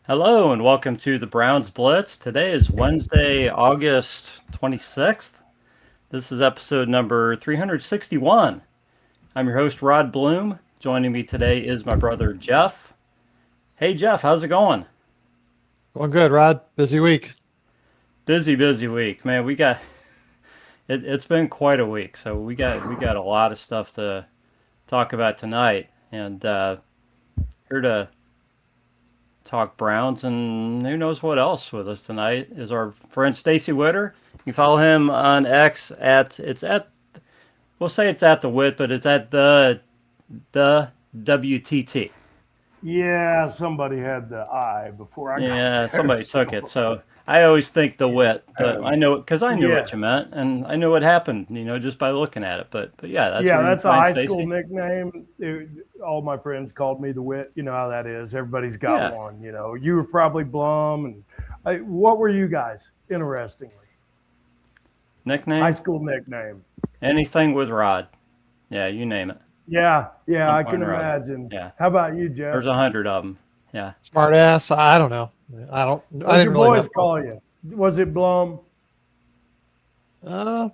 Hello and welcome to the Browns Blitz. Today is Wednesday, August 26th. This is episode number 361. I'm your host, Rod Bloom. Joining me today is my brother, Jeff. Hey, Jeff, how's it going? Going good, Rod. Busy week. Busy week. Man, it's been quite a week. So we got a lot of stuff to talk about tonight. And here to talk Browns and who knows what else with us tonight is our friend Stacy Witter. You can follow him on X we'll say it's at the Wit, but it's at the WTT. Yeah, somebody had the I before I got there. Somebody took it. So I always think the Wit, but I know because I knew what you meant and I knew what happened, just by looking at it. But yeah, that's a high school nickname. All my friends called me the Wit. You know how that is. Everybody's got one. You were probably Blum, and what were you guys? Interestingly, nickname, high school nickname, anything with Rod. Yeah, you name it. Yeah, I can imagine. Yeah. How about you, Jeff? There's 100 of them. Yeah. Smart ass. I don't know. What I didn't your really boys call you? Was it Blum? No.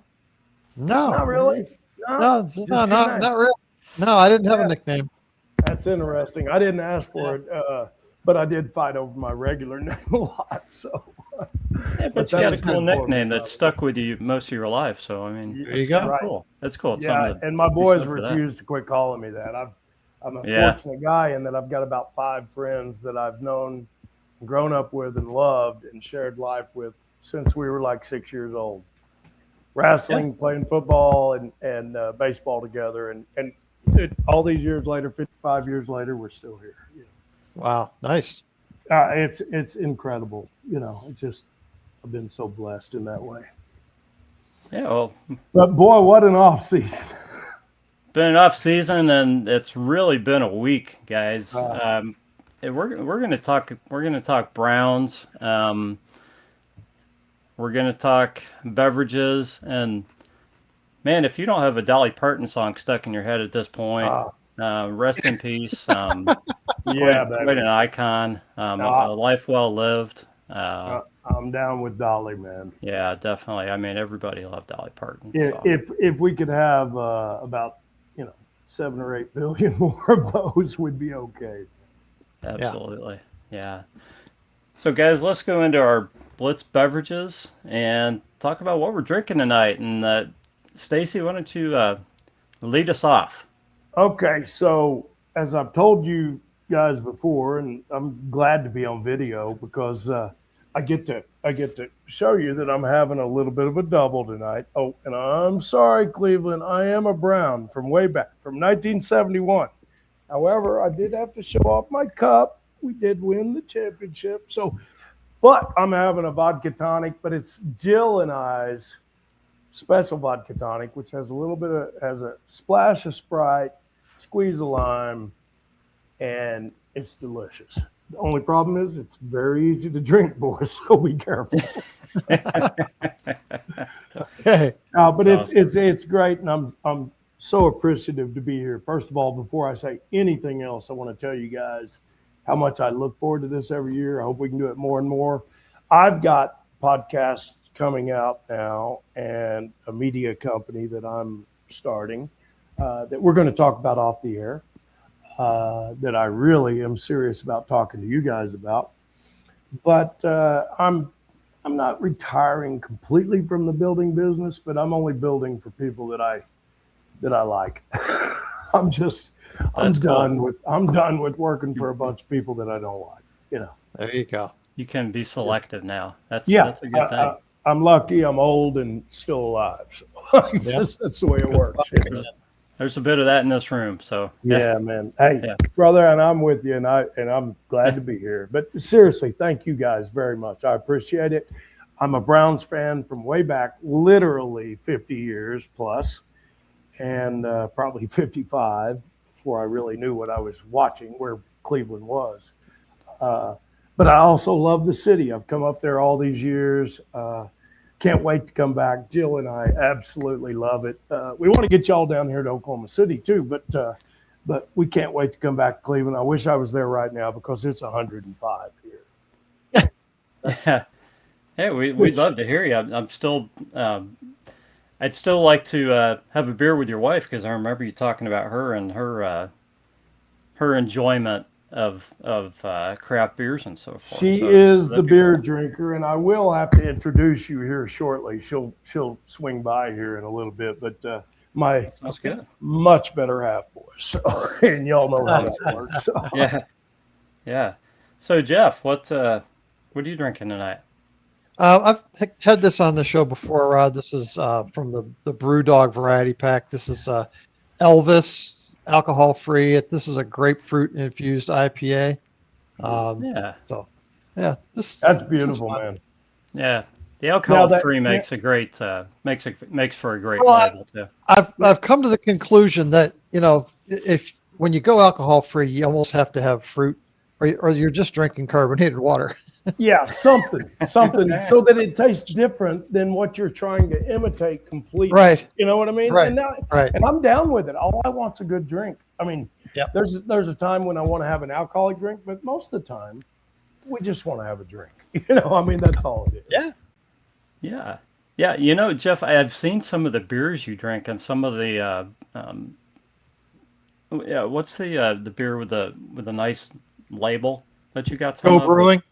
Not really. No, not really. No, I didn't have a nickname. That's interesting. I didn't ask for it, but I did fight over my regular name a lot. So. Yeah, but you got a cool nickname that stuck with you most of your life. So I mean, there you go. Right. Cool. That's cool. It's and my boys refuse to quit calling me that. I'm a fortunate guy in that I've got about 5 friends that I've known, grown up with, and loved, and shared life with since we were like 6 years old. Wrestling, playing football, and baseball together, and all these years later, 55 years later, we're still here. Wow, nice. It's incredible. It's just I've been so blessed in that way. Yeah, well, but boy, what an off season! Been an off season, and it's really been a week, guys. We're gonna talk Browns. We're gonna talk beverages, and man, if you don't have a Dolly Parton song stuck in your head at this point, rest in peace. Quite an icon. A life well lived. I'm down with Dolly, man. Yeah, definitely. I mean, everybody loved Dolly Parton. If we could have about 7 or 8 billion more of those, would be okay. Absolutely. Yeah. So, guys, let's go into our Blitz beverages and talk about what we're drinking tonight. And Stacy, why don't you lead us off? Okay, so as I've told you guys before, and I'm glad to be on video because I get to show you that I'm having a little bit of a double tonight. Oh, and I'm sorry, Cleveland, I am a Brown from way back from 1971. However, I did have to show off my cup. We did win the championship, but I'm having a vodka tonic, but it's Jill and I's special vodka tonic, which has has a splash of Sprite, squeeze of lime, and it's delicious. The only problem is it's very easy to drink, boys, so be careful. Okay. But it's great, and I'm so appreciative to be here. First of all, before I say anything else, I want to tell you guys how much I look forward to this every year. I hope we can do it more and more. I've got podcasts coming out now and a media company that I'm starting that we're going to talk about off the air. That I really am serious about talking to you guys about. But I'm not retiring completely from the building business, but I'm only building for people that I like. I'm done with working for a bunch of people that I don't like. There you go. You can be selective now. That's a good thing. I'm lucky. I'm old and still alive. So I guess that's the way it works. There's a bit of that in this room, so yeah, man. Hey, brother, and I'm with you, and I'm glad to be here. But seriously, thank you guys very much. I appreciate it. I'm a Browns fan from way back, literally 50 years plus, and probably 55 before I really knew what I was watching, where Cleveland was. But I also love the city. I've come up there all these years. Can't wait to come back. Jill and I absolutely love it. We want to get y'all down here to Oklahoma City too, but we can't wait to come back to Cleveland. I wish I was there right now because it's 105 here. Yeah. Hey, we'd love to hear you. I'm still. I'd still like to have a beer with your wife because I remember you talking about her and her enjoyment of craft beers and so forth. She So is the that'd be beer cool. drinker, and I will have to introduce you here shortly. She'll swing by here in a little bit, but my Sounds good. much better half boy. So, and y'all know how that works. So. Yeah, yeah. So Jeff, what are you drinking tonight? I've had this on the show before, Rod. This is from the Brew Dog variety pack. This is Elvis, alcohol free. This is a grapefruit infused IPA. Yeah, So, yeah, That's beautiful, man. yeah. The alcohol free Now makes a great makes for a great Well, label too. I've come to the conclusion that if when you go alcohol free, you almost have to have fruit, or you're just drinking carbonated water. Yeah, something so that it tastes different than what you're trying to imitate completely. Right. You know what I mean? Right. And and I'm down with it. All I want's a good drink. I mean, Yep. there's a time when I want to have an alcoholic drink, but most of the time we just want to have a drink. I mean, that's all it is. Yeah. Yeah, yeah. Jeff, I've seen some of the beers you drink and some of the yeah. What's the beer with the nice label that you got? Some Go of? Brewing.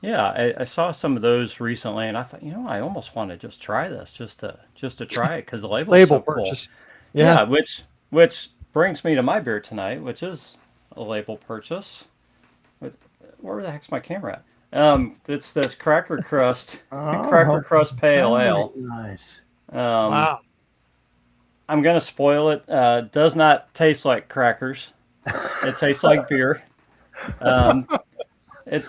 Yeah, I saw some of those recently, and I thought, I almost want to just try this, just to try it, because the label's Label so cool. purchase. Yeah, Yeah. which brings me to my beer tonight, which is a label purchase. Where the heck's my camera at? It's this Cracker Crust, Cracker Crust Pale Ale. Nice. Wow. I'm gonna spoil it. Does not taste like crackers. It tastes like beer.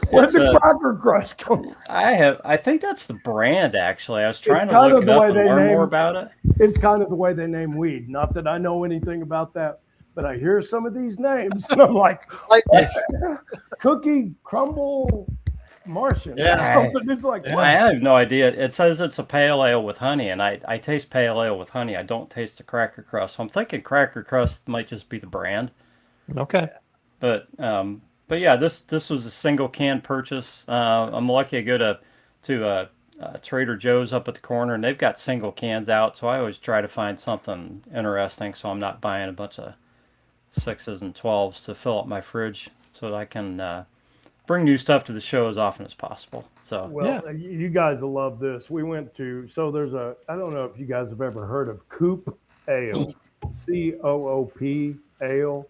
Where's the Cracker Crust come from? I think that's the brand actually. I was trying to kind look of it the up way and they learn more name- about it. It's kind of the way they name weed. Not that I know anything about that, but I hear some of these names and I'm like, Like what this. the hell? Cookie Crumble Martian. Yeah. Something. It's like, I what? have no idea. It says it's a pale ale with honey, and I taste pale ale with honey. I don't taste the Cracker Crust. So I'm thinking Cracker Crust might just be the brand. Okay. But yeah, this was a single can purchase. I'm lucky I go to Trader Joe's up at the corner, and they've got single cans out. So I always try to find something interesting, so I'm not buying a bunch of 6s and 12s to fill up my fridge, so that I can bring new stuff to the show as often as possible. So Well, you guys will love this. We went to, I don't know if you guys have ever heard of Coop Ale, COOP Ale.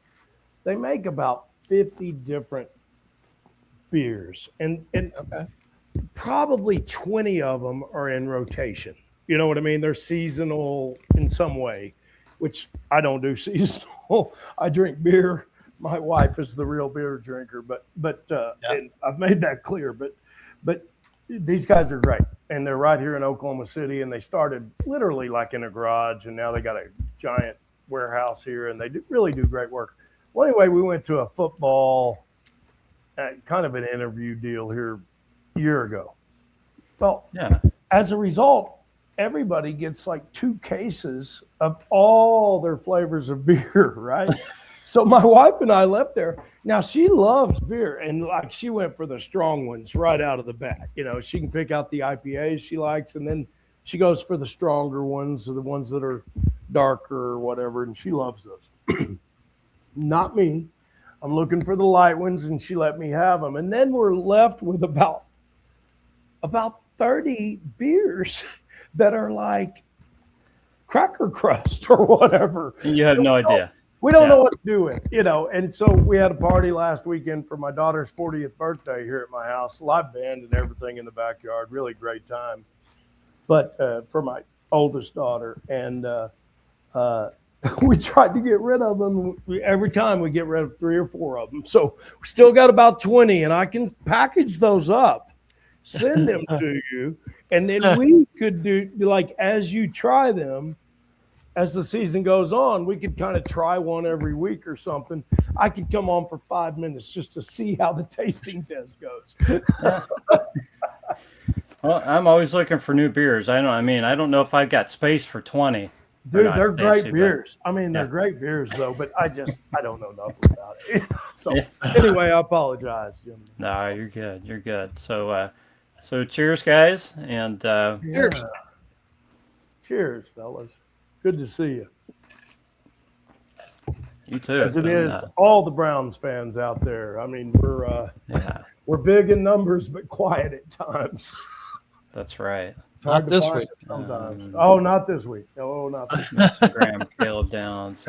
They make about 50 different beers, and Okay. probably 20 of them are in rotation. You know what I mean? They're seasonal in some way, which I don't do seasonal. I drink beer. My wife is the real beer drinker, but and I've made that clear. But these guys are great, and they're right here in Oklahoma City, and they started literally like in a garage, and now they got a giant warehouse here, and they really do great work. Well, anyway, we went to a football kind of an interview deal here a year ago. Well, yeah, as a result, everybody gets like 2 cases of all their flavors of beer, right? So my wife and I left there. Now she loves beer, and like she went for the strong ones right out of the bat. She can pick out the IPAs she likes, and then she goes for the stronger ones, or the ones that are darker or whatever, and she loves those. Not me. I'm looking for the light ones, and she let me have them. And then we're left with about 30 beers that are like Cracker Crust or whatever. you have no idea. We don't know what to do with, And so we had a party last weekend for my daughter's 40th birthday here at my house, live band and everything in the backyard. Really great time. But for my oldest daughter, and we tried to get rid of them. Every time we get rid of 3 or 4 of them. So we still got about 20, and I can package those up, send them to you, and then we could do, like, as you try them, as the season goes on, we could kind of try one every week or something. I could come on for 5 minutes just to see how the tasting test goes. Well, I'm always looking for new beers. I don't know if I've got space for 20. Dude, they're great beers. They're great beers, though, but I don't know nothing about it. So anyway, I apologize, Jim. No, you're good. You're good. So So cheers, guys, and Cheers. Yeah. Cheers, fellas. Good to see you. you too. As it is, all the Browns fans out there. I mean, Yeah, we're big in numbers, but quiet at times. that's right. It's hard Not to this find week. it sometimes. Oh, not this week. No, not this week. Instagram, Caleb Downs.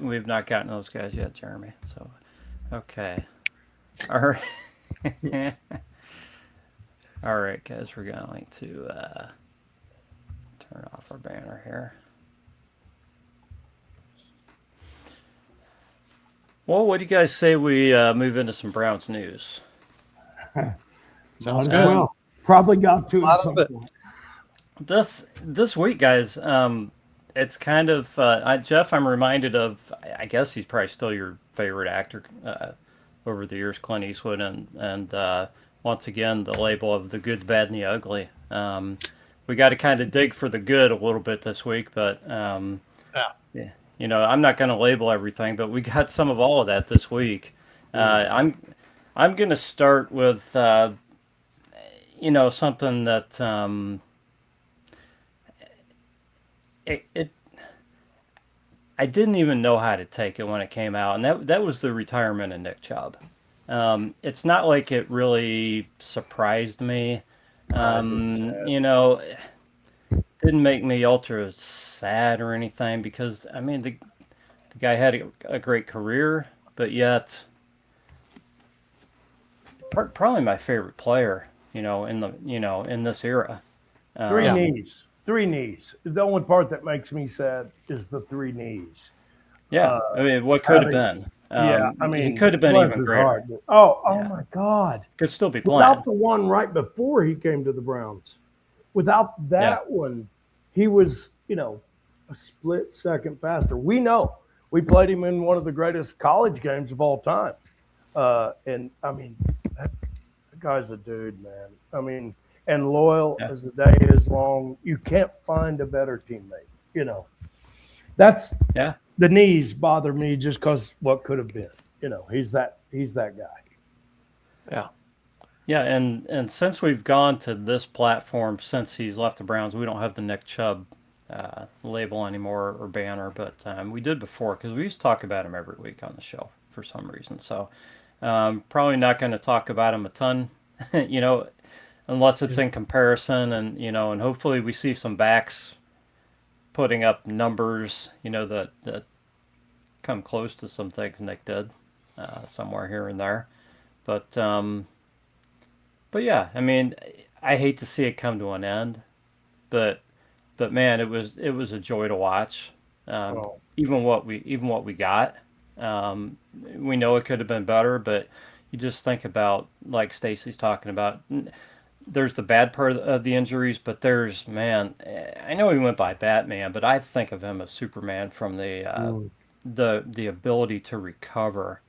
We've not gotten those guys yet, Jeremy. So, okay. All right. All right, guys, we're going to turn off our banner here. Well, what do you guys say we move into some Browns news? Sounds Might as good. well. Probably got to A lot at some of it. point. This week, guys, it's kind of Jeff. I'm reminded of. I guess he's probably still your favorite actor over the years, Clint Eastwood, and once again the label of the good, bad, and the ugly. We got to kind of dig for the good a little bit this week, but yeah, I'm not going to label everything, but we got some of all of that this week. I'm going to start with something that. It I didn't even know how to take it when it came out, and that was the retirement of Nick Chubb. It's not like it really surprised me. Didn't make me ultra sad or anything because I mean the guy had a great career, but yet probably my favorite player. In this era. Three Yeah. knees. Three knees. The only part that makes me sad is the three knees. Yeah, I mean, what could have having- been? Yeah, I mean, he could have been bless even his greater. heart. Oh Yeah. my God! Could still be playing. Without the one right before he came to the Browns, without that one, he was, a split second faster. We know we played him in one of the greatest college games of all time, and I mean, that guy's a dude, man. I mean, and loyal as the day is long. You can't find a better teammate. That's Yeah. the knees bother me just because what could have been. He's that guy. Yeah. Yeah, and since we've gone to this platform since he's left the Browns, we don't have the Nick Chubb label anymore or banner, but we did before because we used to talk about him every week on the show for some reason. So probably not going to talk about him a ton, unless it's in comparison, and hopefully we see some backs putting up numbers, that come close to some things Nick did somewhere here and there, but yeah, I mean, I hate to see it come to an end, but man, it was a joy to watch. Even what we got, we know it could have been better, but you just think about like Stacy's talking about. There's the bad part of the injuries, but there's I know he went by Batman, but I think of him as Superman from the ability to recover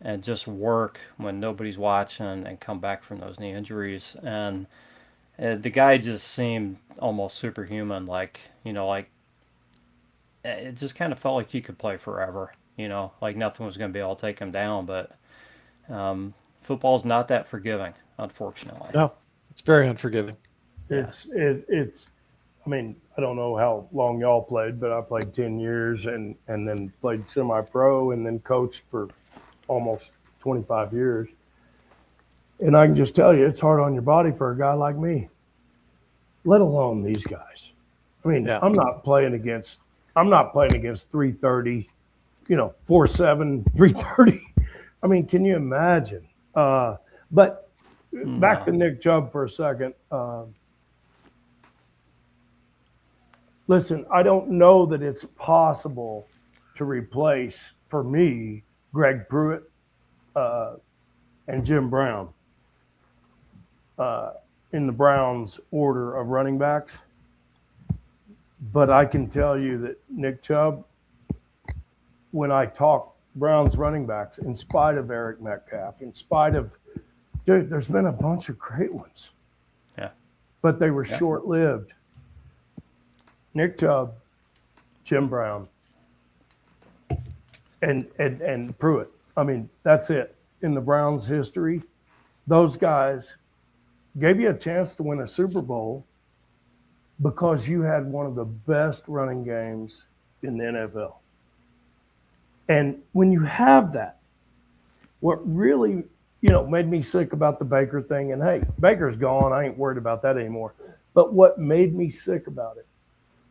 and just work when nobody's watching and come back from those knee injuries. And the guy just seemed almost superhuman, like it just kind of felt like he could play forever, like nothing was going to be able to take him down. But football's not that forgiving, unfortunately. No, it's very unforgiving. It's I mean, I don't know how long y'all played, but I played 10 years and then played semi-pro and then coached for almost 25 years. And I can just tell you, it's hard on your body for a guy like me, let alone these guys. I mean, I'm not playing against 330, 4'7", 330. I mean, can you imagine? But back to Nick Chubb for a second. Listen, I don't know that it's possible to replace, for me, Greg Pruitt and Jim Brown in the Browns' order of running backs. But I can tell you that Nick Chubb, when I talk Browns running backs, in spite of Eric Metcalf, in spite of – dude, there's been a bunch of great ones. Yeah. But they were short-lived. Nick Chubb, Jim Brown, and Pruitt. I mean, that's it. In the Browns' history, those guys gave you a chance to win a Super Bowl because you had one of the best running games in the NFL. And when you have that, what really, made me sick about the Baker thing, and hey, Baker's gone. I ain't worried about that anymore. But what made me sick about it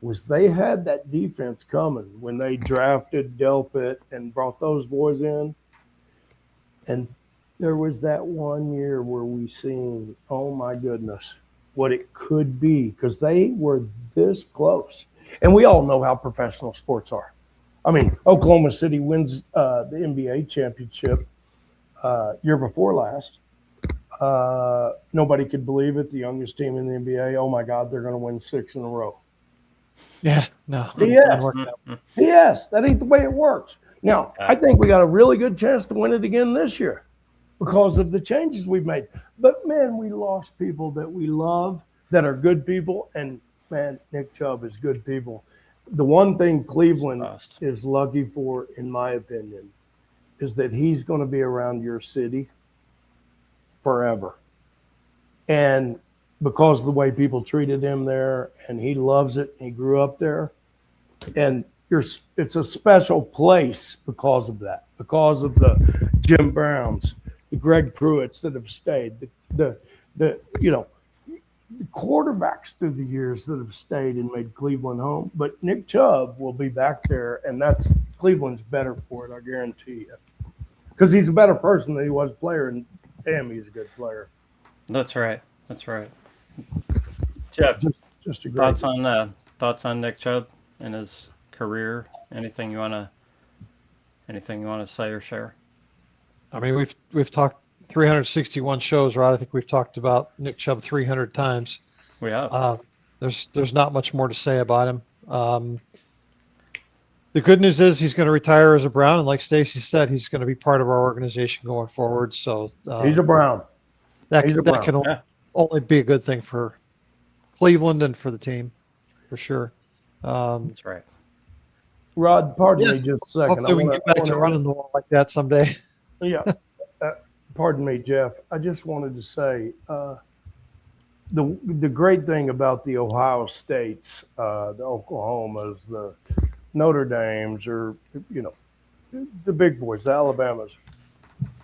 was they had that defense coming when they drafted Delpit and brought those boys in. And there was that one year where we seen, oh my goodness, what it could be, because they were this close. And we all know how professional sports are. I mean, Oklahoma City wins the NBA championship year before last. Nobody could believe it. The youngest team in the NBA. Oh my God, they're going to win 6 in a row. Yeah, no. Yes, yes, that ain't the way it works. Now, I think we got a really good chance to win it again this year because of the changes we've made. But man, we lost people that we love that are good people, and man, Nick Chubb is good people. The one thing Cleveland is lucky for, in my opinion, is that he's going to be around your city forever. And because of the way people treated him there, and he loves it, he grew up there, and it's a special place because of that, because of the Jim Browns, the Greg Pruitts that have stayed, the quarterbacks through the years that have stayed and made Cleveland home. But Nick Chubb will be back there, and Cleveland's better for it, I guarantee you, because he's a better person than he was a player, and damn, he's a good player. That's right. That's right. Jeff, just a great thoughts on Nick Chubb and his career. Anything you want to say or share? I mean, we've talked 361 shows, right? I think we've talked about Nick Chubb 300 times. We have. There's not much more to say about him. The good news is he's going to retire as a Brown, and like Stacy said, he's going to be part of our organization going forward. So he's a Brown. That can only be a good thing for Cleveland and for the team, for sure. That's right. Rod, pardon me just a second. Hopefully we can get back to running the wall like that someday. Yeah. Pardon me, Jeff. I just wanted to say the great thing about the Ohio States, the Oklahomas, the Notre Dames, or, the big boys, the Alabamas,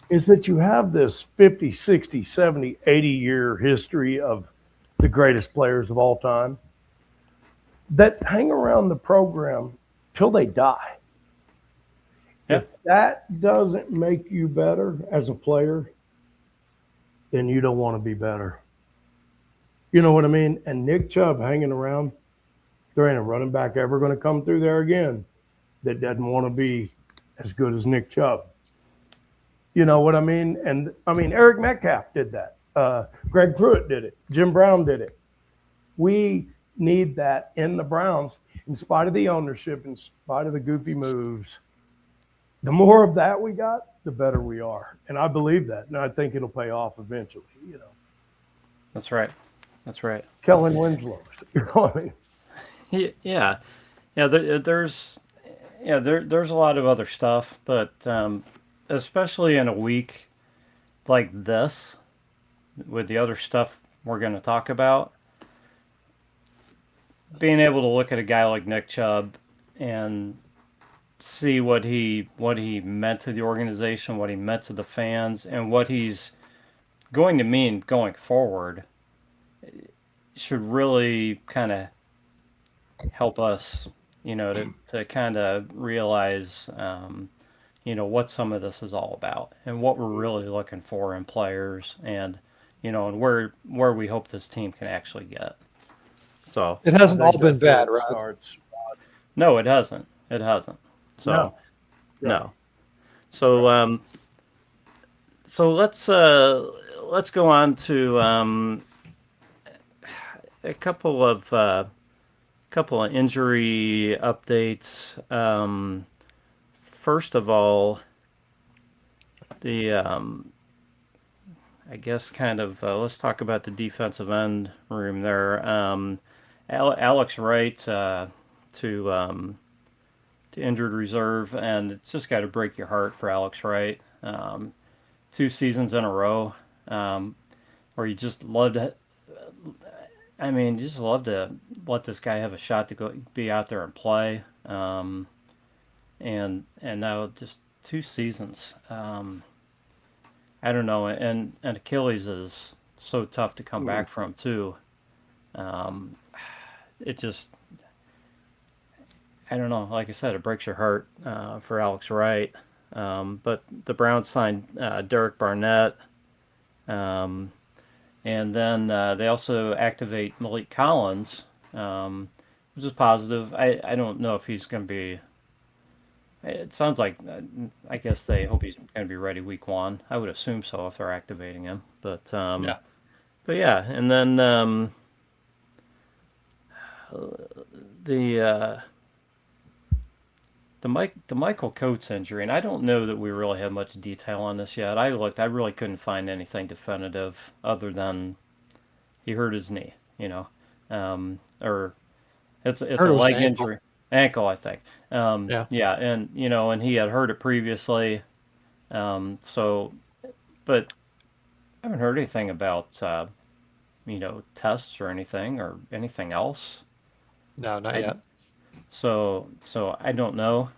is that you have this 50, 60, 70, 80-year history of the greatest players of all time that hang around the program till they die. Yeah. If that doesn't make you better as a player, then you don't want to be better. You know what I mean? And Nick Chubb hanging around, there ain't a running back ever going to come through there again that doesn't want to be as good as Nick Chubb. You know what I mean? And I mean, Eric Metcalf did that. Greg Pruitt did it. Jim Brown did it. We need that in the Browns, in spite of the ownership, in spite of the goofy moves. The more of that we got, the better we are. And I believe that. And I think it'll pay off eventually, That's right. That's right. Kellen Winslow. You know what I mean? Yeah. There's a lot of other stuff, but especially in a week like this, with the other stuff we're going to talk about, being able to look at a guy like Nick Chubb and see what he meant to the organization, what he meant to the fans, and what he's going to mean going forward should really kind of help us, to kind of realize, what some of this is all about and what we're really looking for in players, and, and where we hope this team can actually get. So it hasn't all been bad, right? No, it hasn't. It hasn't. So no. So so let's go on to a couple of injury updates. First of all, I guess let's talk about the defensive end room there. Alex Wright to injured reserve, and it's just got to break your heart for Alex Wright. 2 seasons in a row. where you just love to. I mean, just love to let this guy have a shot to go be out there and play. And now just 2 seasons. I don't know, and Achilles is so tough to come back from too. It just, I don't know. Like I said, it breaks your heart for Alex Wright. But the Browns signed Derek Barnett, and then they also activate Malik Collins, which is positive. I don't know if he's going to be. It sounds like I guess they hope he's going to be ready week 1. I would assume so if they're activating him. But Yeah. but yeah, and then the Michael Coates injury, and I don't know that we really have much detail on this yet. I looked, I really couldn't find anything definitive other than he hurt his knee, or it's a leg injury. Ankle, I think. Yeah, and and he had heard it previously. So, but I haven't heard anything about tests or anything else. No, not yet. So I don't know.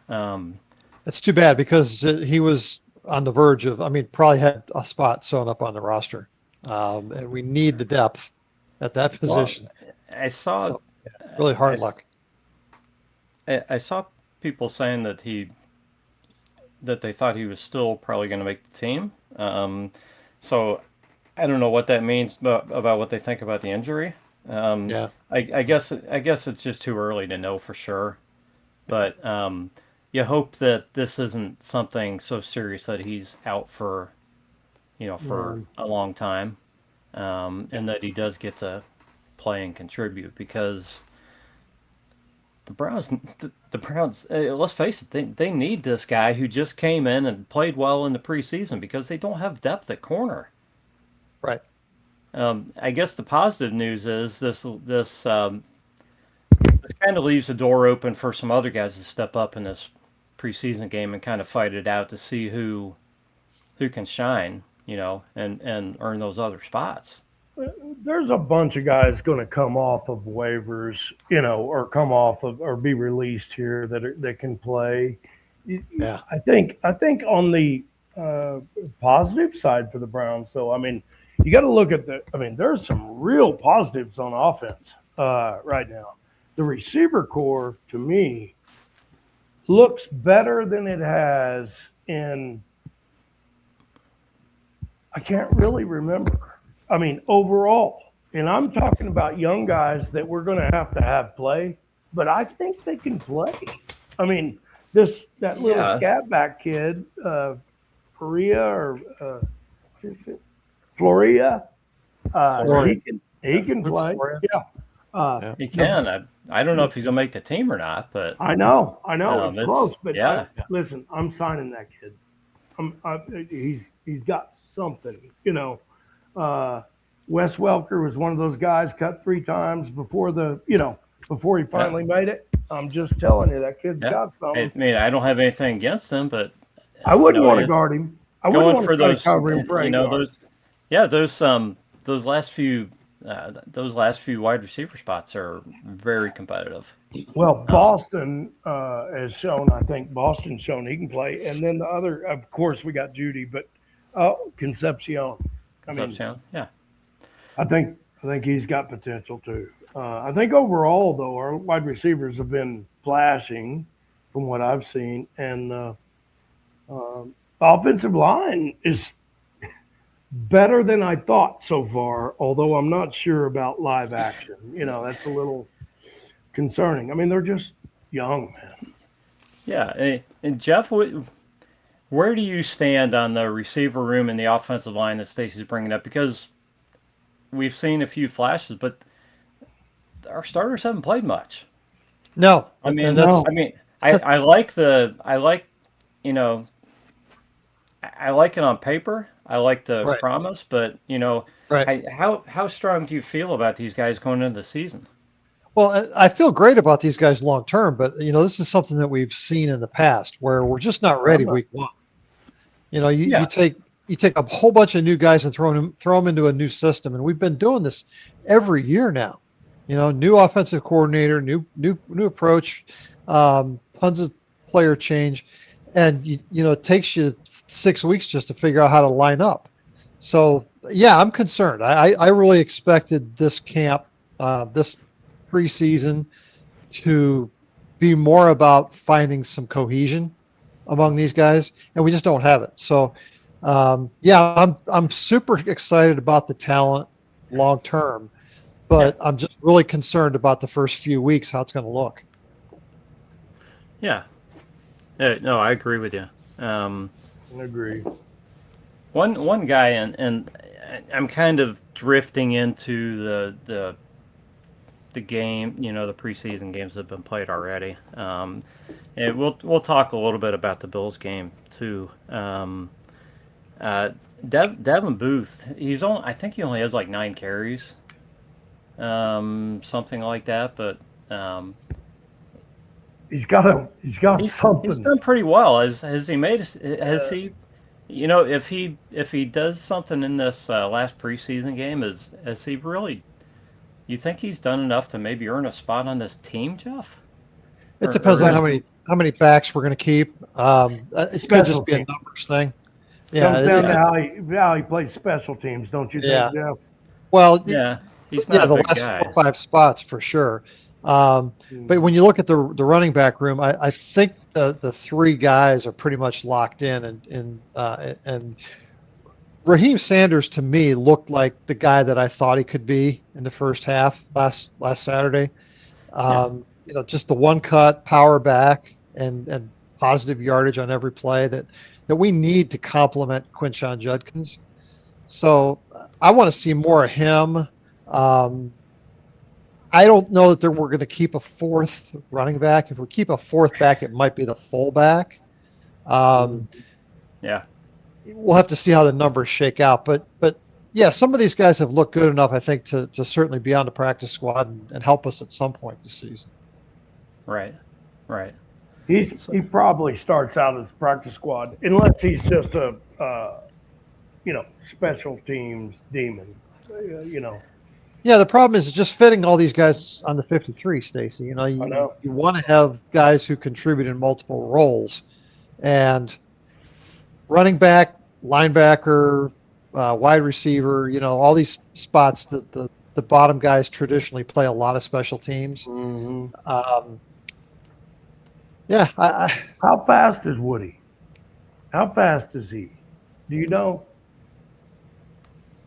It's too bad because he was on the verge of. I mean, probably had a spot sewn up on the roster, and we need the depth at that position. Well, I saw really hard luck. I saw people saying that they thought he was still probably going to make the team. So I don't know what that means about what they think about the injury. I guess it's just too early to know for sure. But you hope that this isn't something so serious that he's out for a long time, and that he does get to play and contribute because. The Browns. Let's face it. They need this guy who just came in and played well in the preseason because they don't have depth at corner. Right. I guess the positive news is this kind of leaves the door open for some other guys to step up in this preseason game and kind of fight it out to see who can shine, and earn those other spots. There's a bunch of guys going to come off of waivers, or come off of or be released here that can play. Yeah, I think on the positive side for the Browns, though, I mean, you got to look at there's some real positives on offense right now. The receiver core, to me, looks better than it has in. I can't really remember. I mean, overall, and I'm talking about young guys that we're going to have play, but I think they can play. I mean, that little scat back kid, Floria or Floria, he can play. Yeah, he can. I don't know if he's going to make the team or not, but I know it's close. But listen, I'm signing that kid. He's got something, Wes Welker was one of those guys cut 3 times before he finally made it. I'm just telling you, that kid's got something. I mean, I don't have anything against him, but I wouldn't want to guard him. I wouldn't want to cover him for those last few wide receiver spots are very competitive. Well, Boston has shown. I think Boston's shown he can play, and then the other, of course, we got Judy, but Concepcion. I think he's got potential too. I think overall, though, our wide receivers have been flashing from what I've seen, and offensive line is better than I thought so far, although I'm not sure about live action. That's a little concerning. I mean, they're just young, man. Yeah, and Jeff, where do you stand on the receiver room and the offensive line that Stacy's bringing up? Because we've seen a few flashes, but our starters haven't played much. No, I like it on paper. I like the promise, but how strong do you feel about these guys going into the season? Well, I feel great about these guys long term, but this is something that we've seen in the past where we're just not ready week 1. You take you take a whole bunch of new guys and throw them into a new system, and we've been doing this every year now. New offensive coordinator, new approach, tons of player change, and it takes you 6 weeks just to figure out how to line up. So yeah, I'm concerned. I really expected this camp, this preseason, to be more about finding some cohesion among these guys, and we just don't have it. So yeah, I'm super excited about the talent long term, but I'm just really concerned about the first few weeks, how it's going to look. Yeah. No, I agree with you. I agree. One guy, and I'm kind of drifting into the game, the preseason games that have been played already. And we'll talk a little bit about the Bills game too. Devin Booth, I think he only has like 9 carries, something like that. But he's got something. He's done pretty well. Has he made? Has he? If he does something in this last preseason game, has he really? You think he's done enough to maybe earn a spot on this team, Jeff? It depends on how many backs we're going to keep. It's going to just be a numbers thing. Yeah, comes down to how he plays special teams, don't you think, Jeff? Well, yeah, he's not a the big last guy. 4 or 5 spots for sure. But when you look at the running back room, I think the 3 guys are pretty much locked in, and Raheem Sanders to me looked like the guy that I thought he could be in the first half last Saturday. Just the one cut, power back, and positive yardage on every play that we need to complement Quinshon Judkins. So I want to see more of him. I don't know that we're going to keep a 4th running back. If we keep a 4th back, it might be the fullback. Yeah. We'll have to see how the numbers shake out. But yeah, some of these guys have looked good enough, I think, to certainly be on the practice squad and help us at some point this season. Right. He probably starts out as practice squad unless he's just a special teams demon. Yeah, the problem is just fitting all these guys on the 53, Stacy. You want to have guys who contribute in multiple roles, and running back, linebacker, wide receiver. All these spots that the bottom guys traditionally play a lot of special teams. Mm-hmm. Yeah. How fast is Woody? How fast is he? Do you know?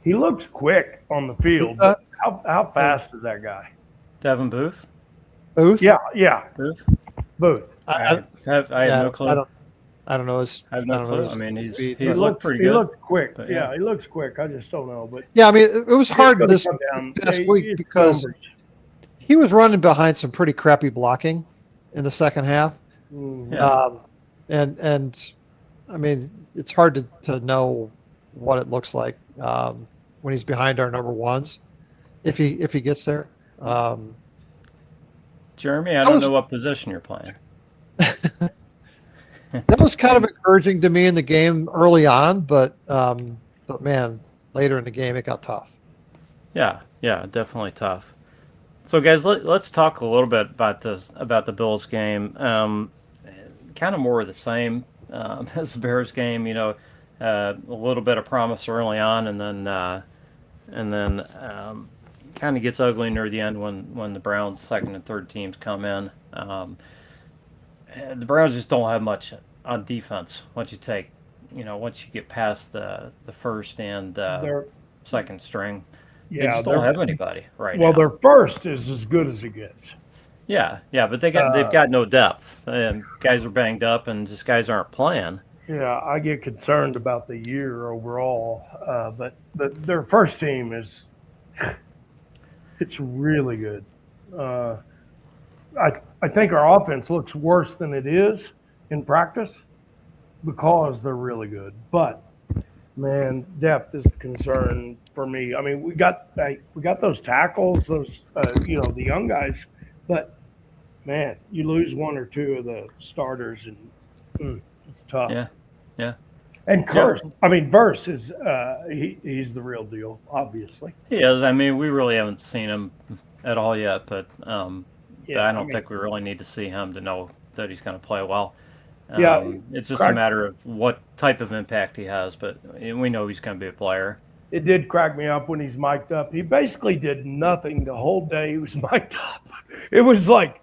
He looks quick on the field. But how fast is that guy? Devin Booth? Booth? Yeah. Booth? I have no clue. I don't know. I have no clue. I mean, he's looked pretty good. He looks quick. But, he looks quick. I just don't know. But yeah, I mean, it was hard this past week because he was running behind some pretty crappy blocking in the second half. Mm-hmm. And I mean, it's hard to know what it looks like when he's behind our number ones, if he gets there. Jeremy, I don't know what position you're playing. That was kind of encouraging to me in the game early on, but man, later in the game it got tough. Yeah, definitely tough. So guys, let's talk a little bit about the Bills game. Kind of more of the same as the Bears game. A little bit of promise early on, and then kind of gets ugly near the end when the Browns' second and third teams come in. The Browns just don't have much on defense once you get past the first and second string. They just don't have anybody right now. Well, their first is as good as it gets. Yeah, but they've got no depth, and guys are banged up, and just guys aren't playing. Yeah, I get concerned about the year overall, but their first team it's really good. I think our offense looks worse than it is in practice because they're really good. But man, depth is a concern for me. I mean, we got those tackles, those the young guys, but man, you lose one or two of the starters, and it's tough. Yeah. And Verse, I mean, Verse is he's the real deal, obviously. He is. I mean, we really haven't seen him at all yet, but Yeah, I I don't mean, think we really need to see him to know that he's going to play well. yeah, It's just a crack, matter of what type of impact he has, but we know he's going to be a player. it did crack me up when he's mic'd up. He basically did nothing the whole day he was mic'd up. It was like,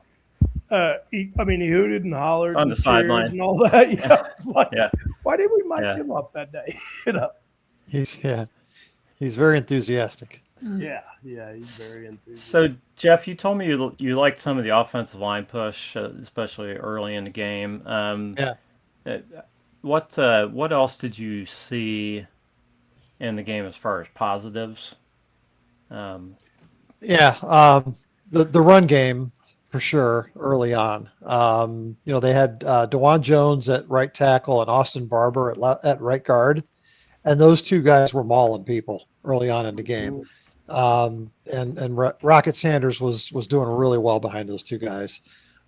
I mean, he hooted and hollered On and the cheered sideline. and all that. Yeah, it's like, Yeah, why did we mic yeah. him up that day? You know? He's very enthusiastic. Yeah, he's very enthusiastic. So, Jeff, you told me you liked some of the offensive line push, especially early in the game. Yeah. Uh, what else did you see in the game as far as positives? Yeah, the run game for sure early on. They had DeJuan Jones at right tackle and Austin Barber at right guard, and those two guys were mauling people early on in the game. And Rocket Sanders was doing really well behind those two guys.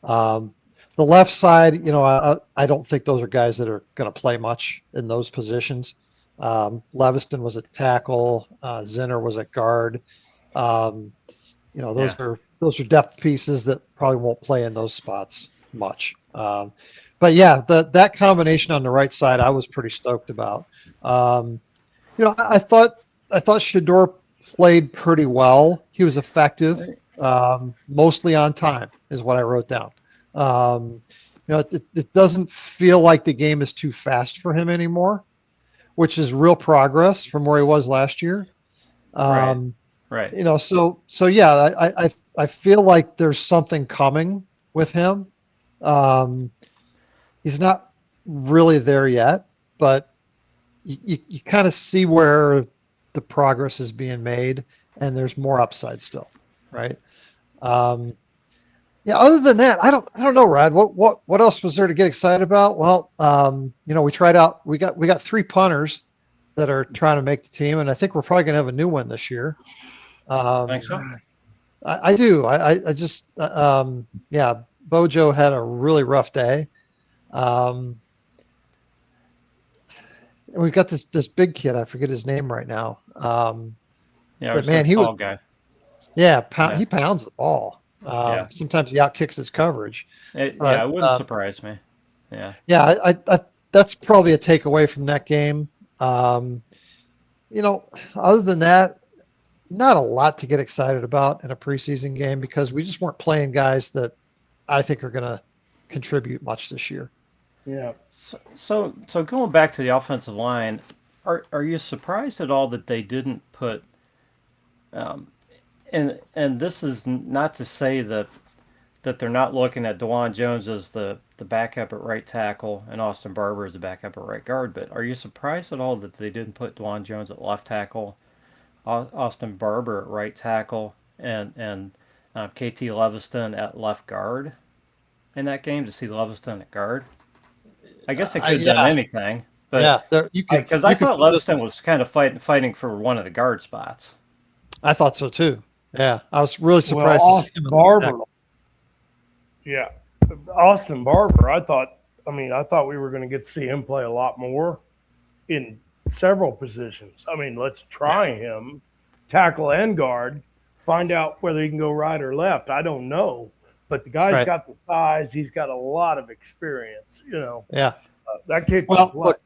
The left side, I don't think those are guys that are going to play much in those positions. Leviston was at tackle, Zinner was at guard. Those are depth pieces that probably won't play in those spots much. But yeah, that combination on the right side, I was pretty stoked about. I thought Shador played pretty well. He was effective, mostly on time, is what I wrote down. It doesn't feel like the game is too fast for him anymore, which is real progress from where he was last year. Right. So yeah, I feel like there's something coming with him. He's not really there yet, but you kind of see where the progress is being made, and there's more upside still, right? Other than that, I don't know, Rod. What else was there to get excited about? Well, we tried out. We got 3 punters that are trying to make the team, and I think we're probably going to have a new one this year. Think so? I do. I just Bojo had a really rough day. We've got this big kid. I forget his name right now. But man, he was guy. He pounds the ball. Sometimes he outkicks his coverage. It wouldn't surprise me. I that's probably a takeaway from that game. Other than that, not a lot to get excited about in a preseason game because we just weren't playing guys that I think are going to contribute much this year. Yeah. So going back to the offensive line, are you surprised at all that they didn't put and this is not to say that they're not looking at DeJuan Jones as the backup at right tackle and Austin Barber as the backup at right guard, but are you surprised at all that they didn't put DeJuan Jones at left tackle, Austin Barber at right tackle, and KT Leviston at left guard in that game to see Leviston at guard? I guess they could have done anything, but because I thought Leviston was kind of fighting for one of the guard spots. I thought so too. Yeah, I was really surprised. Well, Austin Barber. Yeah, Austin Barber. I thought we were going to get to see him play a lot more in several positions. Let's try him, tackle and guard, find out whether he can go right or left. I don't know, but the guy's got the size. He's got a lot of experience. Yeah, that kid. Well, look,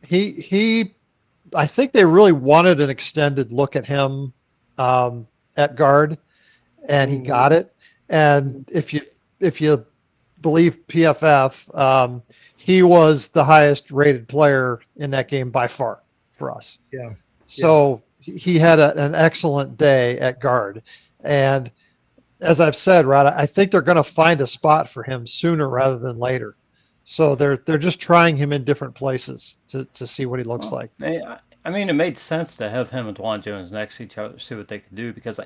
he. I think they really wanted an extended look at him at guard, and he got it. And if you believe PFF, he was the highest rated player in that game by far for us. Yeah. So he had an excellent day at guard. And as I've said, Rod, I think they're going to find a spot for him sooner rather than later. So they're just trying him in different places to see what he looks like. It made sense to have him and DeJuan Jones next to each other to see what they could do because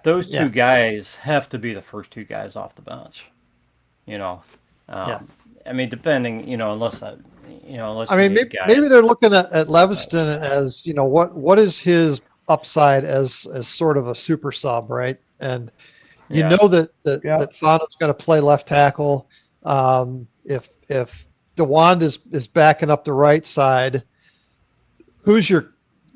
those two guys have to be the first 2 guys off the bench. Depending, unless maybe they're looking at Leviston as what is his upside as sort of a super sub, right? And that Fano's going to play left tackle. If DeWand is backing up the right side. Who's your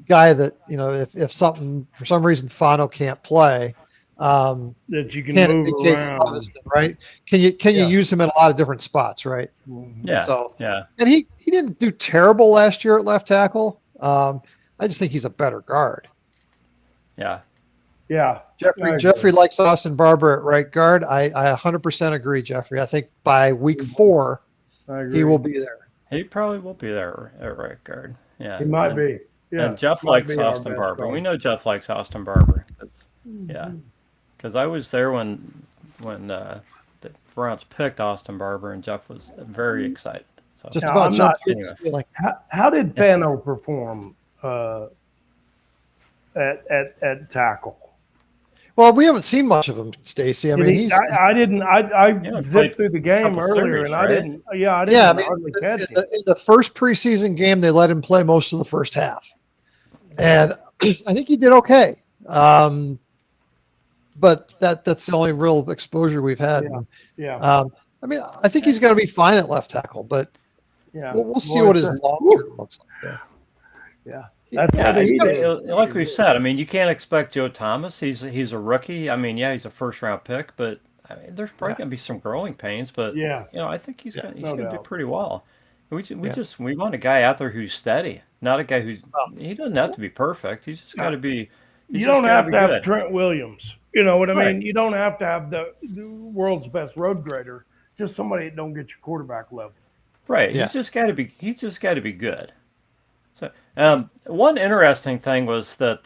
guy that, if something for some reason Fano can't play, that you can can it move be Casey around. Leviston, right? Can you use him in a lot of different spots, right? Yeah. So yeah. and he didn't do terrible last year at left tackle. I just think he's a better guard. Yeah. Yeah. Jeffrey likes Austin Barber at right guard. I 100% agree, Jeffrey. I think by week 4, he will be there. He probably will be there at right guard. Yeah. He might be. Yeah. And Jeff likes Austin Barber. We know Jeff likes Austin Barber. Yeah. Because I was there when the Browns picked Austin Barber, and Jeff was very excited. So Just about jumped anyway. How did Fano perform at tackle? Well, we haven't seen much of him, Stacy. I mean, I zipped through the game earlier, and I didn't hardly catch him. In the first preseason game, they let him play most of the first half, and I think he did okay. But that's the only real exposure we've had. Yeah. I mean, I think he's going to be fine at left tackle, but we'll see what his long term looks like. Yeah. Like we said, I mean, you can't expect Joe Thomas. He's a rookie. I mean, he's a first round pick, but I mean, there's probably going to be some growing pains. But I think he's going to do pretty well. We want a guy out there who's steady, not a guy he doesn't have to be perfect. He's just got to be. You don't have to have Trent Williams. You know what I mean? You don't have to have the world's best road grader. Just somebody that don't get your quarterback level. Right. Yeah. He's just got to be good. So, one interesting thing was that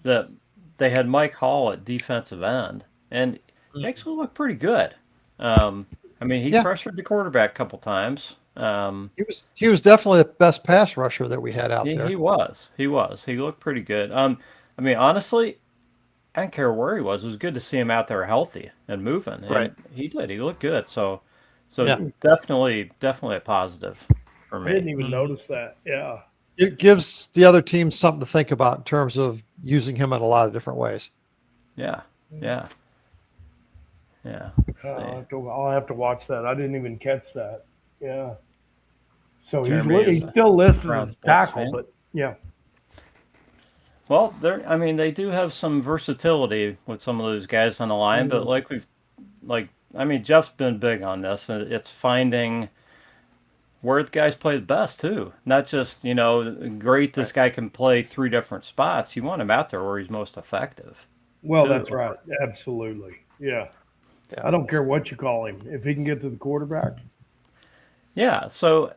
that they had Mike Hall at defensive end, and he actually looked pretty good. I mean, he pressured the quarterback a couple times. He was definitely the best pass rusher that we had out there. He was. He looked pretty good. I mean, honestly, I don't care where he was. It was good to see him out there healthy and moving. And right. He did. He looked good. So definitely a positive for me. I didn't even notice that. Yeah. It gives the other team something to think about in terms of using him in a lot of different ways. Yeah. I'll have to watch that. I didn't even catch that. Yeah. So he's still listed as tackle, but yeah. Well, they do have some versatility with some of those guys on the line, but Jeff's been big on this. It's finding where the guys play the best too. Not just, great, this guy can play 3 different spots. You want him out there where he's most effective. Well, that's right. Absolutely. Yeah. I don't care what you call him. If he can get to the quarterback. Yeah. So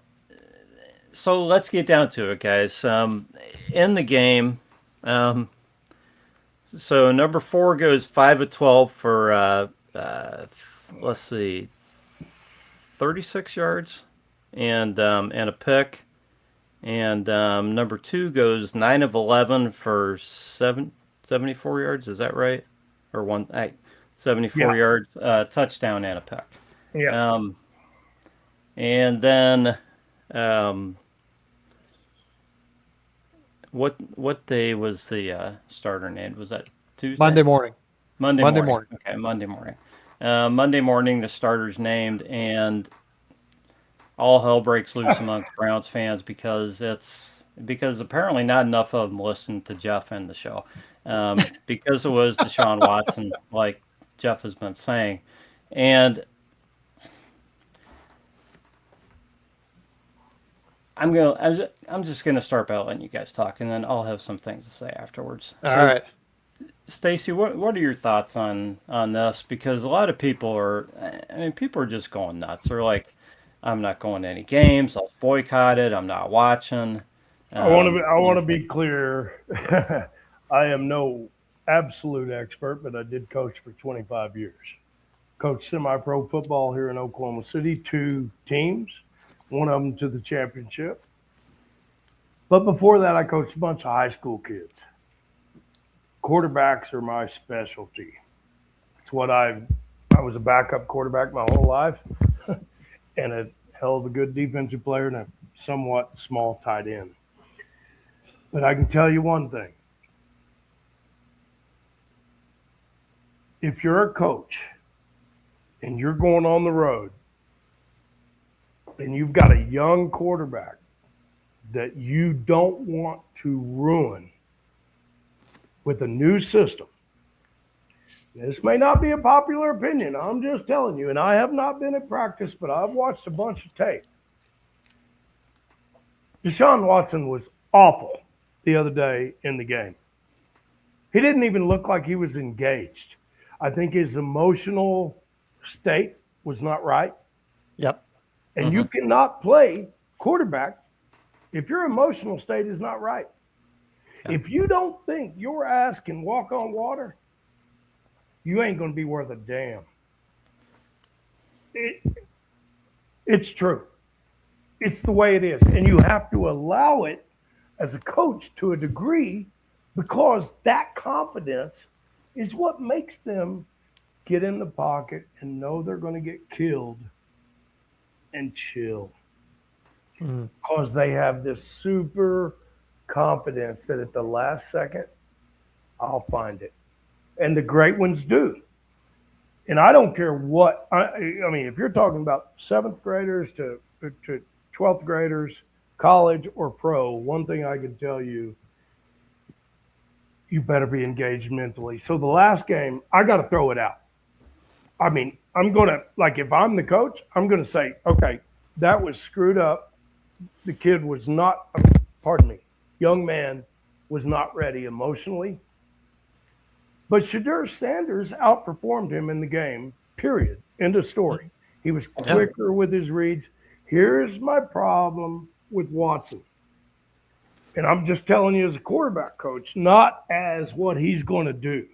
let's get down to it, guys. In the game, so number 4 goes 5 of 12 for, let's see, 36 yards and a pick. And number 2 goes 9 of 11 for 74 yards. Is that right? Or 74 yards, touchdown and a pick. Yeah. And then, what day was the starter named? Was that Tuesday? Monday morning. Monday morning. Okay, Monday morning. Monday morning, the starter's named, and all hell breaks loose amongst Browns fans because apparently not enough of them listened to Jeff and the show, because it was Deshaun Watson, like Jeff has been saying, and I'm just gonna start by letting you guys talk, and then I'll have some things to say afterwards. All right, Stacy, what are your thoughts on this? Because a lot of people are just going nuts. They're like, I'm not going to any games. I'll boycott it. I'm not watching. I want to be clear. I am no absolute expert, but I did coach for 25 years. Coached semi-pro football here in Oklahoma City, 2 teams, one of them to the championship. But before that, I coached a bunch of high school kids. Quarterbacks are my specialty. It's what I was a backup quarterback my whole life and a hell of a good defensive player and a somewhat small tight end. But I can tell you one thing. If you're a coach and you're going on the road and you've got a young quarterback that you don't want to ruin with a new system. This may not be a popular opinion. I'm just telling you, and I have not been at practice, but I've watched a bunch of tape. Deshaun Watson was awful the other day in the game. He didn't even look like he was engaged. I think his emotional state was not right. Yep. And you cannot play quarterback if your emotional state is not right. Yeah. If you don't think your ass can walk on water, you ain't going to be worth a damn. It's true. It's the way it is. And you have to allow it as a coach to a degree, because that confidence is what makes them get in the pocket and know they're going to get killed and chill. Because they have this super confidence that at the last second, I'll find it. And the great ones do. And I don't care what, I mean, if you're talking about 7th graders to 12th graders, college or pro, one thing I can tell you, you better be engaged mentally. So the last game, I got to throw it out. I mean, I'm going to, like, if I'm the coach, I'm going to say, okay, that was screwed up. The kid was not, young man was not ready emotionally. But Shadur Sanders outperformed him in the game, period. End of story. He was quicker with his reads. Here's my problem with Watson. And I'm just telling you as a quarterback coach, not as what he's going to do.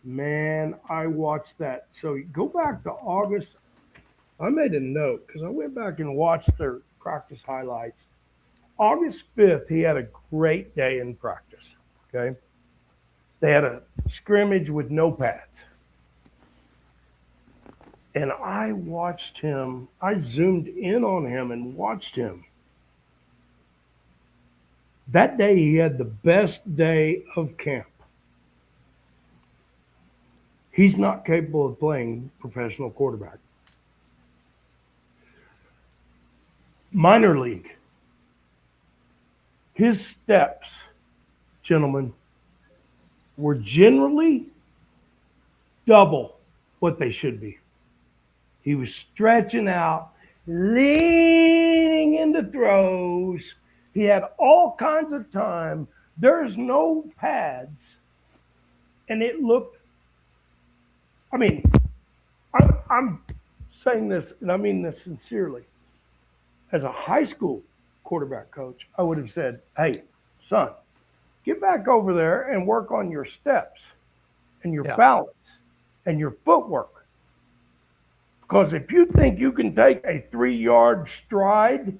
Man, I watched that. So go back to August. I made a note because I went back and watched their practice highlights. August 5th, he had a great day in practice, okay? They had a scrimmage with no pads. And I watched him. I zoomed in on him and watched him. That day, he had the best day of camp. He's not capable of playing professional quarterback. Minor league. His steps, gentlemen, were generally double what they should be. He was stretching out, leaning into throws. He had all kinds of time. There's no pads. And it looked, I mean, I'm saying this, and I mean this sincerely. As a high school quarterback coach, I would have said, hey, son, get back over there and work on your steps and your balance and your footwork. Because if you think you can take a 3-yard stride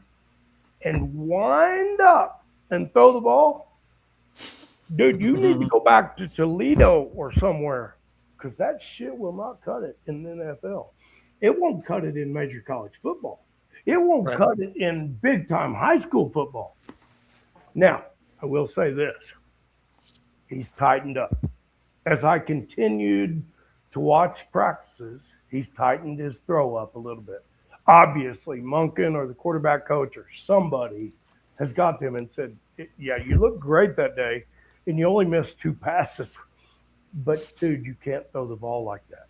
and wind up and throw the ball, dude, you need to go back to Toledo or somewhere, because that shit will not cut it in the NFL. It won't cut it in major college football. It won't cut it in big-time high school football. Now, I will say this. He's tightened up. As I continued to watch practices, he's tightened his throw up a little bit. Obviously, Monken or the quarterback coach or somebody has got them and said, yeah, you look great that day, and you only missed 2 passes. But, dude, you can't throw the ball like that.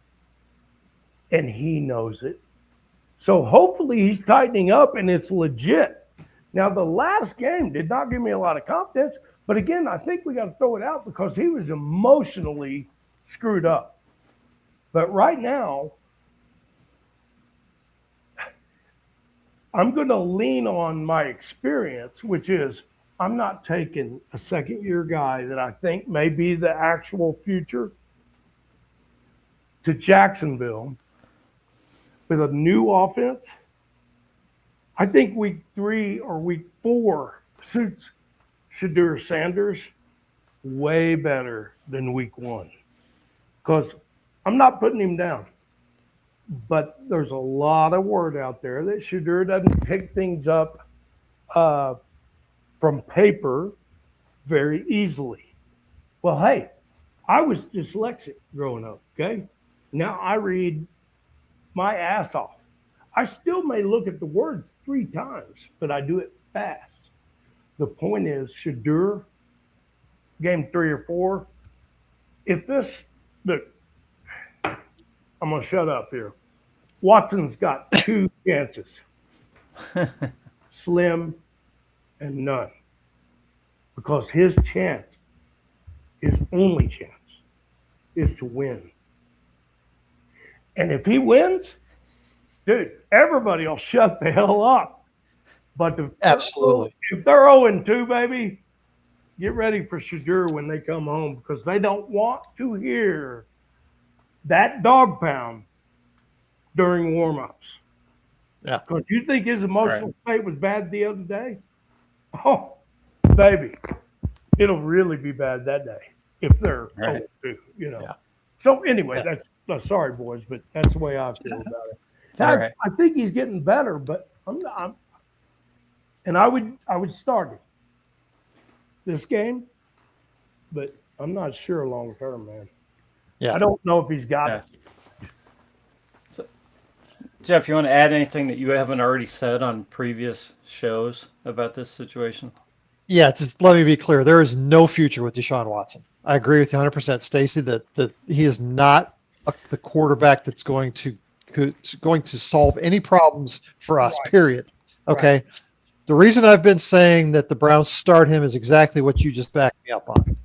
And he knows it. So hopefully he's tightening up and it's legit. Now, the last game did not give me a lot of confidence. But, again, I think we got to throw it out because he was emotionally screwed up. But right now, I'm going to lean on my experience, which is I'm not taking a second-year guy that I think may be the actual future to Jacksonville with a new offense. I think week 3 or week 4 suits Shadur Sanders way better than week 1. Because I'm not putting him down. But there's a lot of word out there that Shadur doesn't pick things up from paper very easily. Well, hey, I was dyslexic growing up, okay? Now I read my ass off. I still may look at the word 3 times, but I do it fast. The point is, Shadur, game 3 or 4, if this, look, I'm going to shut up here. Watson's got 2 chances, slim and none, because his chance, his only chance, is to win. And if he wins, dude, everybody will shut the hell up. But Absolutely. If they're 0-2, baby, get ready for Shadur when they come home, because they don't want to hear that dog pound during warm-ups. Yeah. Because you think his emotional state was bad the other day? Oh, baby, it'll really be bad that day if they're 0-2, you know. Yeah. So anyway, that's sorry, boys, but that's the way I feel about it. I think he's getting better, but I would start him this game, but I'm not sure long term, man. Yeah. I don't know if he's got it. So, Jeff, you want to add anything that you haven't already said on previous shows about this situation? Yeah, just let me be clear. There is no future with Deshaun Watson. I agree with you 100%, Stacy, that he is not the quarterback that's going to solve any problems for us, period. Okay? Right. The reason I've been saying that the Browns start him is exactly what you just backed me up on.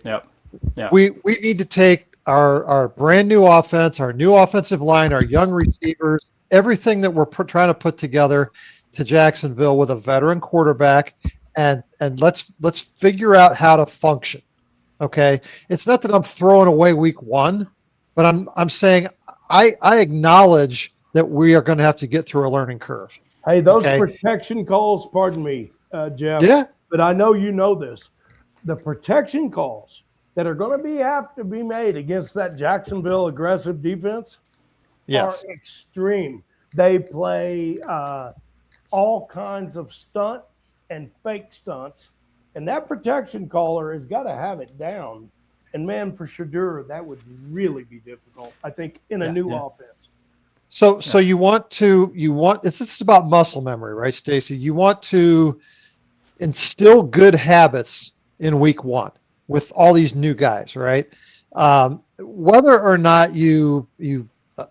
Yep. Yeah. We need to take our brand new offense, our new offensive line, our young receivers, everything that we're trying to put together to Jacksonville with a veteran quarterback, and let's figure out how to function. Okay, it's not that I'm throwing away week 1, but I'm saying I acknowledge that we are going to have to get through a learning curve. Hey, those protection calls, pardon me, Jeff. Yeah. But I know you know this. The protection calls that are going to have to be made against that Jacksonville aggressive defense are extreme. They play all kinds of stunt and fake stunts, and that protection caller has got to have it down. And man, for Shadur, that would really be difficult, I think, in a new offense. So you want this is about muscle memory, right, Stacy? You want to instill good habits in week 1 with all these new guys, right? Whether or not you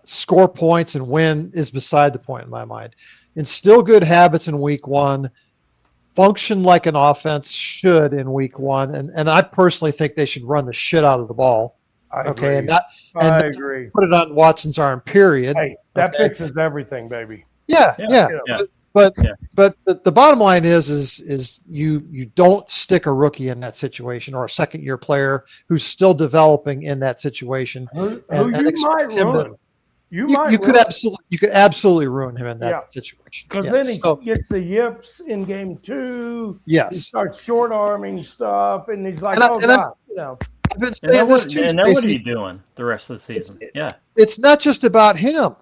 score points and win is beside the point in my mind. Instill good habits in week 1. Function like an offense should in week 1, and I personally think they should run the shit out of the ball. I agree. I agree. Put it on Watson's arm. Period. Hey, that fixes everything, baby. Yeah. But the bottom line is you don't stick a rookie in that situation, or a second-year player who's still developing in that situation. You might ruin. You could absolutely ruin him in that situation. Because then he gets the yips in game 2. Yes. He starts short arming stuff, and he's like, God, you know. I've been saying this too. And then what are you doing the rest of the season? It's not just about him.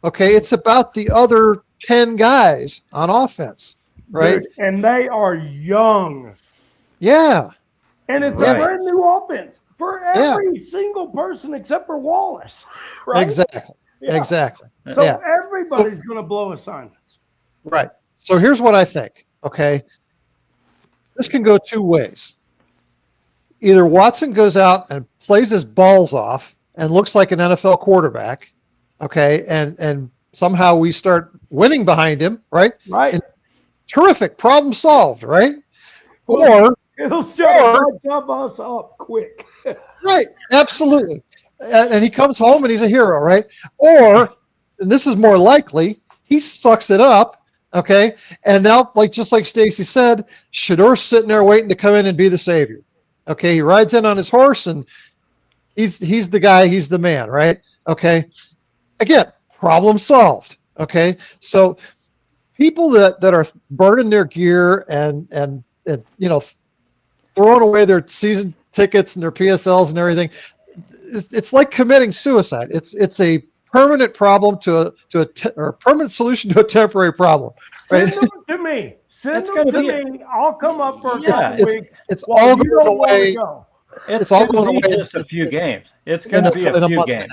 Okay, it's about the other 10 guys on offense, right? Dude, and they are young. Yeah. And it's a brand new offense for every single person except for Wallace. Right? Exactly. Yeah. Exactly. So everybody's going to blow assignments. Right. So here's what I think. Okay. This can go 2 ways. Either Watson goes out and plays his balls off and looks like an NFL quarterback, okay, and somehow we start winning behind him, right? Right. And terrific, problem solved, right? Or it'll shut us up quick. Right, absolutely. And he comes home and he's a hero, right? Or, and this is more likely, he sucks it up, okay, and now, just like Stacy said, Shador's sitting there waiting to come in and be the savior. Okay, he rides in on his horse, and he's the guy, he's the man, right? Okay, again, problem solved. Okay, so people that are burning their gear and throwing away their season tickets and their PSLs and everything, it's like committing suicide. It's a permanent problem or a permanent solution to a temporary problem. Right? Send them to me. Send them to me. I'll come up for a couple weeks. It's all going away. It's all going to be just a few games. It's going to be a few games.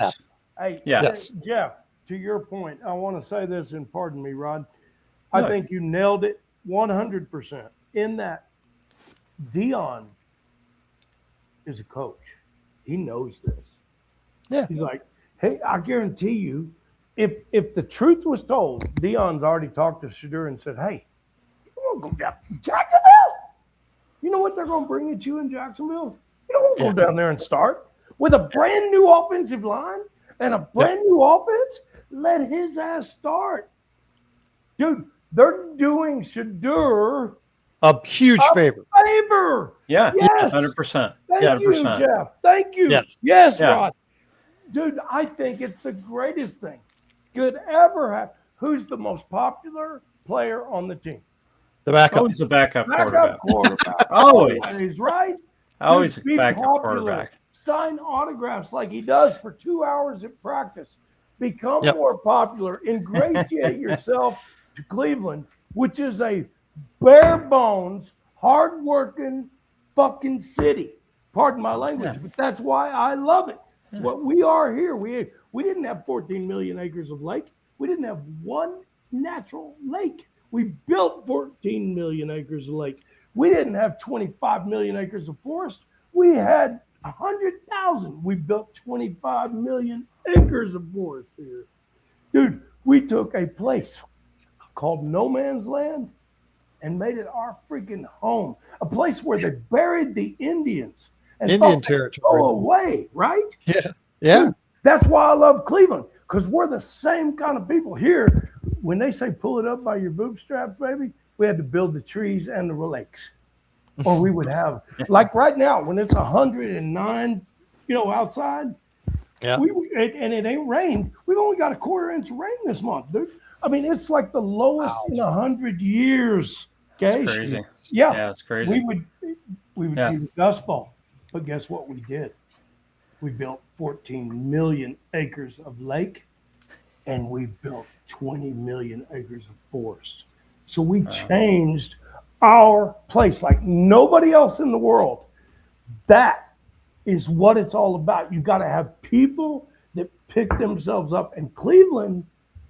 Hey, yes. Jeff, to your point, I want to say this, and pardon me, Rod. I No. think you nailed it 100%. In that, Dion is a coach. He knows this. Yeah. He's like, hey, I guarantee you, if the truth was told, Dion's already talked to Shadur and said, hey, you don't want to go down to Jacksonville? You know what they're going to bring at you in Jacksonville? You don't want to go down there and start with a brand new offensive line and a brand new offense. Let his ass start. Dude, they're doing Shadur A huge favor. favor. Yeah, Yes. 100%. Thank Yeah, you, 100%. Jeff. Thank you. Yes. Yes, Yeah. Rod. Dude, I think it's the greatest thing could ever happen. Who's the most popular player on the team? The backup. Always a backup Backup quarterback. quarterback. Always. Right? Always a Dude, be backup popular. quarterback. Sign autographs like he does for 2 hours at practice. Become Yep. more popular. Ingratiate yourself to Cleveland, which is a bare bones, hardworking fucking city. Pardon my language, but that's why I love it. It's what we are here. We didn't have 14 million acres of lake. We didn't have one natural lake. We built 14 million acres of lake. We didn't have 25 million acres of forest. We had 100,000. We built 25 million acres of forest here. Dude, we took a place called No Man's Land and made it our freaking home. A place where they buried the Indians and Indian thought they'd territory. go away, right? Yeah. Yeah. Dude, that's why I love Cleveland, because we're the same kind of people here. When they say pull it up by your bootstraps, baby, we had to build the trees and the lakes. Or we would have, like right now, when it's 109, outside, Yeah. and it ain't rained, we've only got a quarter inch of rain this month, dude. I mean, it's like the lowest in 100 years. Okay. It's crazy. Yeah. Yeah, it's crazy. We would Yeah. use Dust Bowl. But guess what we did? We built 14 million acres of lake and we built 20 million acres of forest. So we changed our place like nobody else in the world. That is what it's all about. You got to have people that pick themselves up. And Cleveland,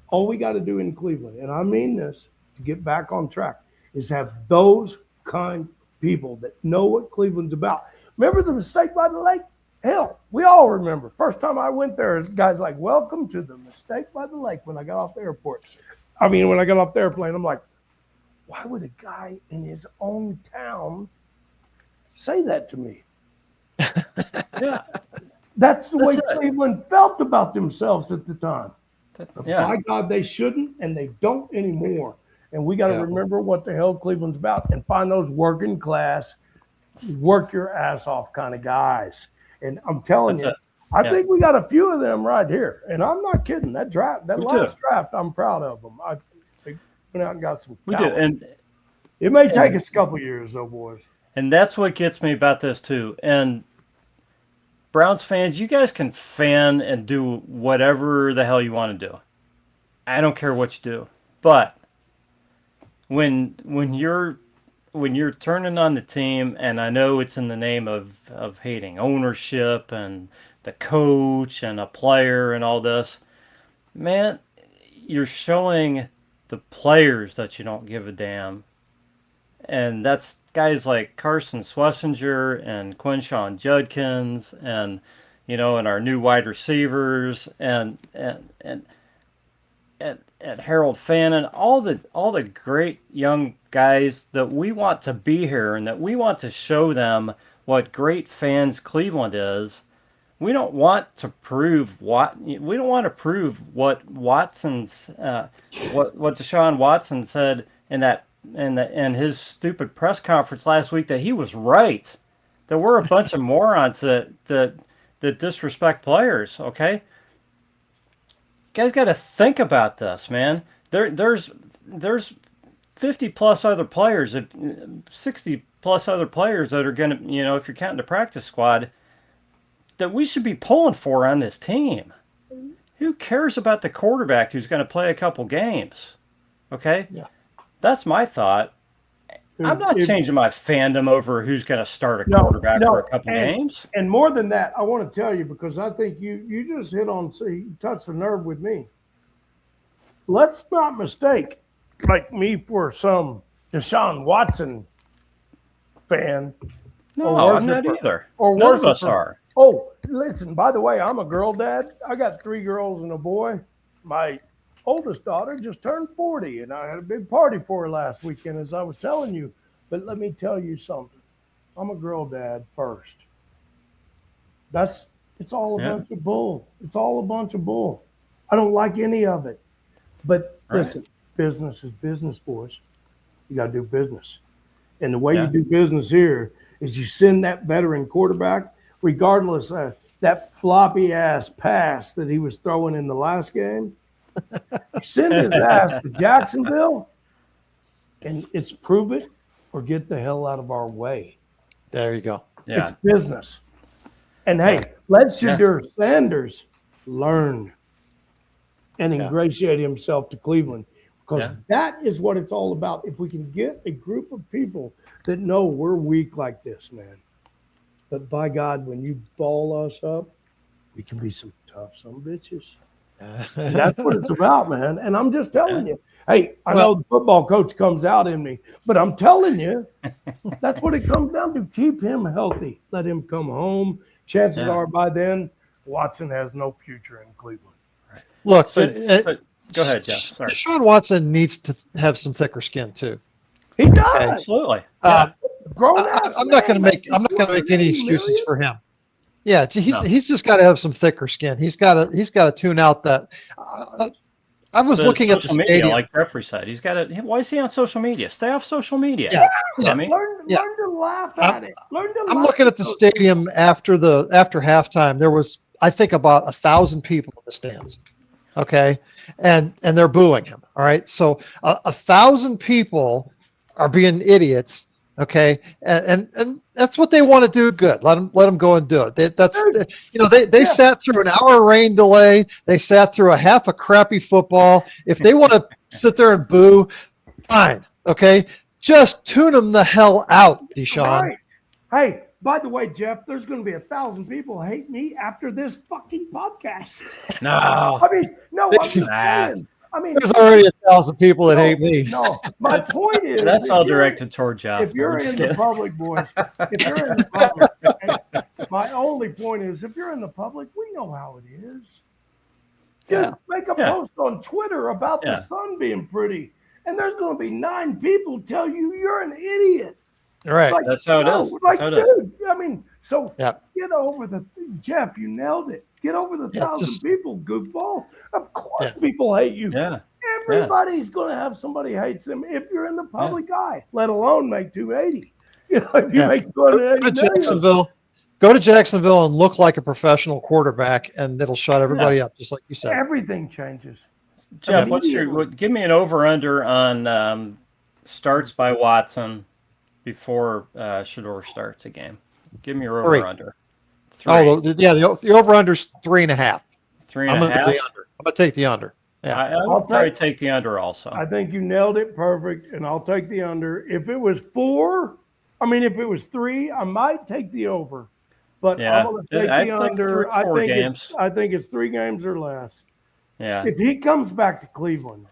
all we got to do in Cleveland, and I mean this to get back on track, is have those kind of people that know what Cleveland's about. Remember the mistake by the lake? Hell, we all remember. First time I went there, guys like, welcome to the mistake by the lake when I got off the airport. When I got off the airplane, I'm like, why would a guy in his own town say that to me? Yeah. That's the way That's it. Cleveland felt about themselves at the time. But Yeah. by God, they shouldn't, and they don't anymore. And we got to remember what the hell Cleveland's about and find those working class, work your ass off kind of guys. And I'm telling That's you, it. I think we got a few of them right here. And I'm not kidding. That We last do. draft, I'm proud of them. They went out and got some We do. talent. It may take us a couple years, though, boys. And that's what gets me about this too. And Browns fans, you guys can fan and do whatever the hell you want to do. I don't care what you do. But when you're turning on the team, and I know it's in the name of hating ownership and the coach and a player and all this, man, you're showing the players that you don't give a damn. And that's guys like Carson Schlesinger and Quinshon Judkins and and our new wide receivers and Harold Fannin, all the great young guys that we want to be here and that we want to show them what great fans Cleveland is. We don't want to prove what Watson's what Deshaun Watson said in his stupid press conference last week, that he was right, that we're a bunch of morons that disrespect players. Okay, you guys got to think about this, man. There's 50 plus other players, 60 plus other players that are gonna, if you're counting the practice squad, that we should be pulling for on this team. Who cares about the quarterback who's going to play a couple games? Okay? Yeah. That's my thought. I'm not changing my fandom over who's going to start a quarterback for a couple games. And more than that, I want to tell you, because I think you just you touched the nerve with me. let's not mistake, like me for some Deshaun Watson fan. No, Or I'm not worshiper. either. Or None of us worshiper. are. Oh, listen, by the way, I'm a girl dad. I got 3 girls and a boy. My oldest daughter just turned 40, and I had a big party for her last weekend, as I was telling you. But let me tell you something. I'm a girl dad first. It's all a bunch of bull. It's all a bunch of bull. I don't like any of it. But listen, business is business for us. You got to do business. And the way you do business here is you send that veteran quarterback, regardless of that floppy ass pass that he was throwing in the last game. You send his ass to Jacksonville, and it's prove it or get the hell out of our way. There you go. Yeah. It's business. And hey, let Shadur Sanders learn and ingratiate himself to Cleveland, because that is what it's all about. If we can get a group of people that know we're weak like this, man, but by God, when you ball us up, we can be some tough some bitches. And that's what it's about, man. And I'm just telling you, hey, I know the football coach comes out in me, but I'm telling you, that's what it comes down to. Keep him healthy. Let him come home. Chances are by then, Watson has no future in Cleveland. Look, So go ahead, Jeff. Sorry. Deshaun Watson needs to have some thicker skin too. He does. Absolutely. I'm not going to make any $280 excuses million? for him. Yeah, he's just got to have some thicker skin. He's got to tune out that. I was looking at the social media, stadium. like Jeffrey said. He's got to. Why is he on social media? Stay off social media. Yeah. I mean, Learn to laugh at it. I'm looking at the stadium after halftime. There was, I think, about 1,000 people in the stands. Okay, and they're booing him. All right, so 1,000 people are being idiots. Okay, and that's what they want to do. Good, let them go and do it. They sat through an hour rain delay. They sat through a half a crappy football. If they want to sit there and boo, fine. Okay, just tune them the hell out, Deshaun. Right. Hey, by the way, Jeff, there's going to be 1,000 people hate me after this fucking podcast. no. I mean, no, I'm just saying. I mean, There's already 1,000 people that hate me. No, my point is That's all directed toward Jeff. If you're in the public, boys, if you're in the public, my only point is, if you're in the public, we know how it is. Just make a post on Twitter about the sun being pretty, and there's going to be 9 people tell you you're an idiot. Right. Like, that's how it is. Like, that's how it is. dude, I mean, so get over the Jeff. You nailed it. Get over the 1,000 people, goofball. Of course, people hate you. Yeah. Everybody's going to have somebody hates them if you're in the public eye, let alone make 280. You know, if you make 280 go to Jacksonville and look like a professional quarterback, and it'll shut everybody up, just like you said. Everything changes. Jeff, give me an over/under on starts by Watson before Shador starts a game. Give me your over/under. 3. Oh, the over/under's 3.5. 3.5. I'm gonna take the under. Yeah, I'll probably take the under also. I think you nailed it perfect, and I'll take the under. If it was 4, if it was 3, I might take the over. But I'm going to take the under. I think it's 3 games or less. Yeah. If he comes back to Cleveland,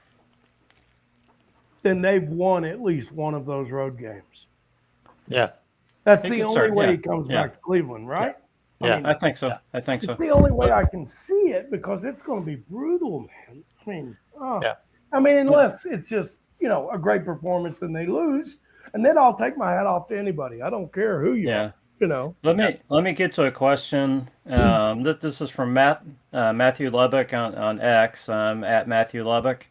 then they've won at least one of those road games. Yeah. That's the only way he comes back to Cleveland, right? Yeah, I think so. I think so. It's the only way I can see it, because it's going to be brutal, man. Unless it's just, a great performance and they lose, and then I'll take my hat off to anybody. I don't care who you are. Let me get to a question. This is from Matthew Lubbock on X, at Matthew Lubbock.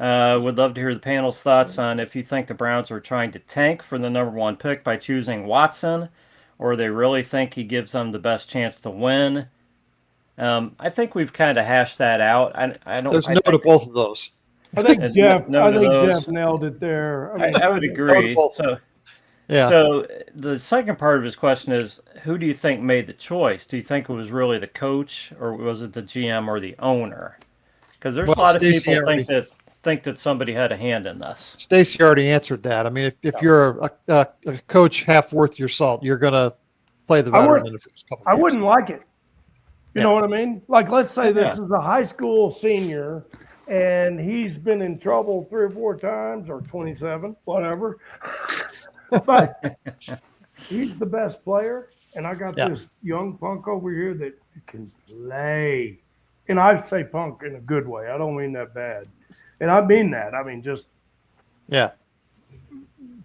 Would love to hear the panel's thoughts on if you think the Browns are trying to tank for the number 1 pick by choosing Watson, or they really think he gives them the best chance to win. I think we've kind of hashed that out. There's no to both of those. I think Jeff nailed it there. I would agree. So the second part of his question is, who do you think made the choice? Do you think it was really the coach, or was it the GM or the owner? Because there's a lot of people think that somebody had a hand in this. Stacey already answered that. I mean, if you're a coach half worth your salt, you're going to play the veteran in the first couple of I years. wouldn't like it. You know what I mean? Like, let's say this is a high school senior and he's been in trouble 3 or 4 times, or 27, whatever. But he's the best player, and I got this young punk over here that can play. And I say punk in a good way. I don't mean that bad. And I mean that. I mean just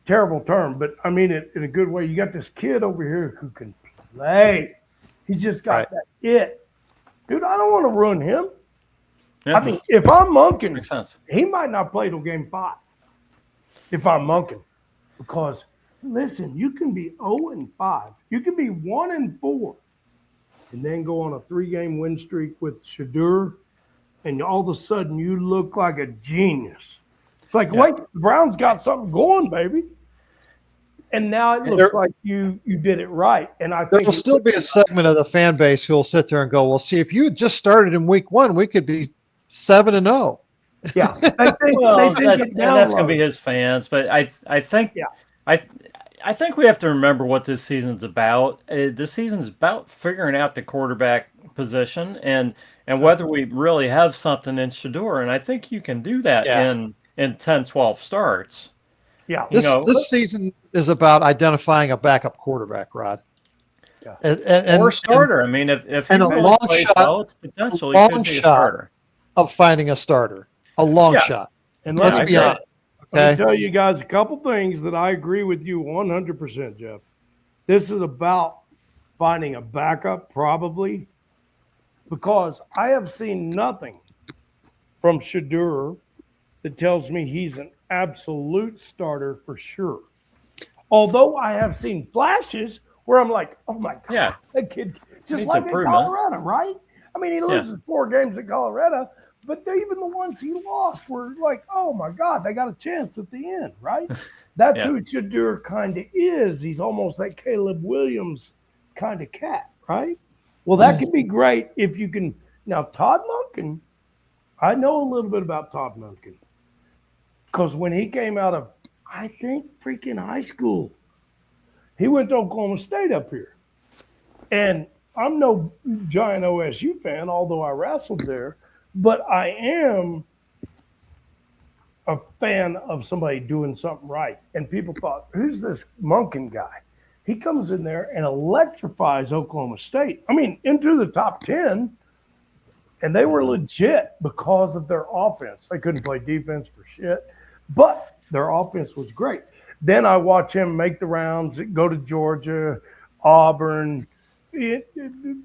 terrible term, but I mean it in a good way. You got this kid over here who can play. He's just got that it. Dude, I don't want to ruin him. Yeah. I mean, if I'm Monken, he might not play till game 5. If I'm Monken. Because, listen, you can be 0-5. You can be 1-4. And then go on a 3-game win streak with Shedeur. And all of a sudden, you look like a genius. It's like, wait, the Browns got something going, baby. And now it looks like you did it right. And I think there'll still be a segment of the fan base who will sit there and go, well, see, if you had just started in week 1, we could be 7-0. Yeah. That's going to be his fans. But I think I think we have to remember what this season's about. This season's about figuring out the quarterback position and whether we really have something in Shedeur. And I think you can do that in 10, 12 starts. Yeah, this season is about identifying a backup quarterback, Rod. Yeah. Or starter. I mean, if he really long plays shot, well, it's potentially could be a starter. Of finding a starter, a long shot. And let's be honest. Let me tell you guys a couple things that I agree with you 100%, Jeff. This is about finding a backup, probably, because I have seen nothing from Shedeur that tells me he's an absolute starter for sure. Although I have seen flashes where I'm like, oh my God, that kid, just like in Colorado, right? I mean, he loses 4 games at Colorado, but even the ones he lost were like, oh my God, they got a chance at the end, right? That's who Shedeur kind of is. He's almost like Caleb Williams kind of cat, right? Well, that could be great if you can. Now, Todd Monken, I know a little bit about Todd Monken. Because when he came out of, I think, freaking high school, he went to Oklahoma State up here. And I'm no giant OSU fan, although I wrestled there, but I am a fan of somebody doing something right. And people thought, who's this Monken guy? He comes in there and electrifies Oklahoma State. I mean, into the top 10, and they were legit because of their offense. They couldn't play defense for shit. But their offense was great. Then I watch him make the rounds, go to Georgia, Auburn, the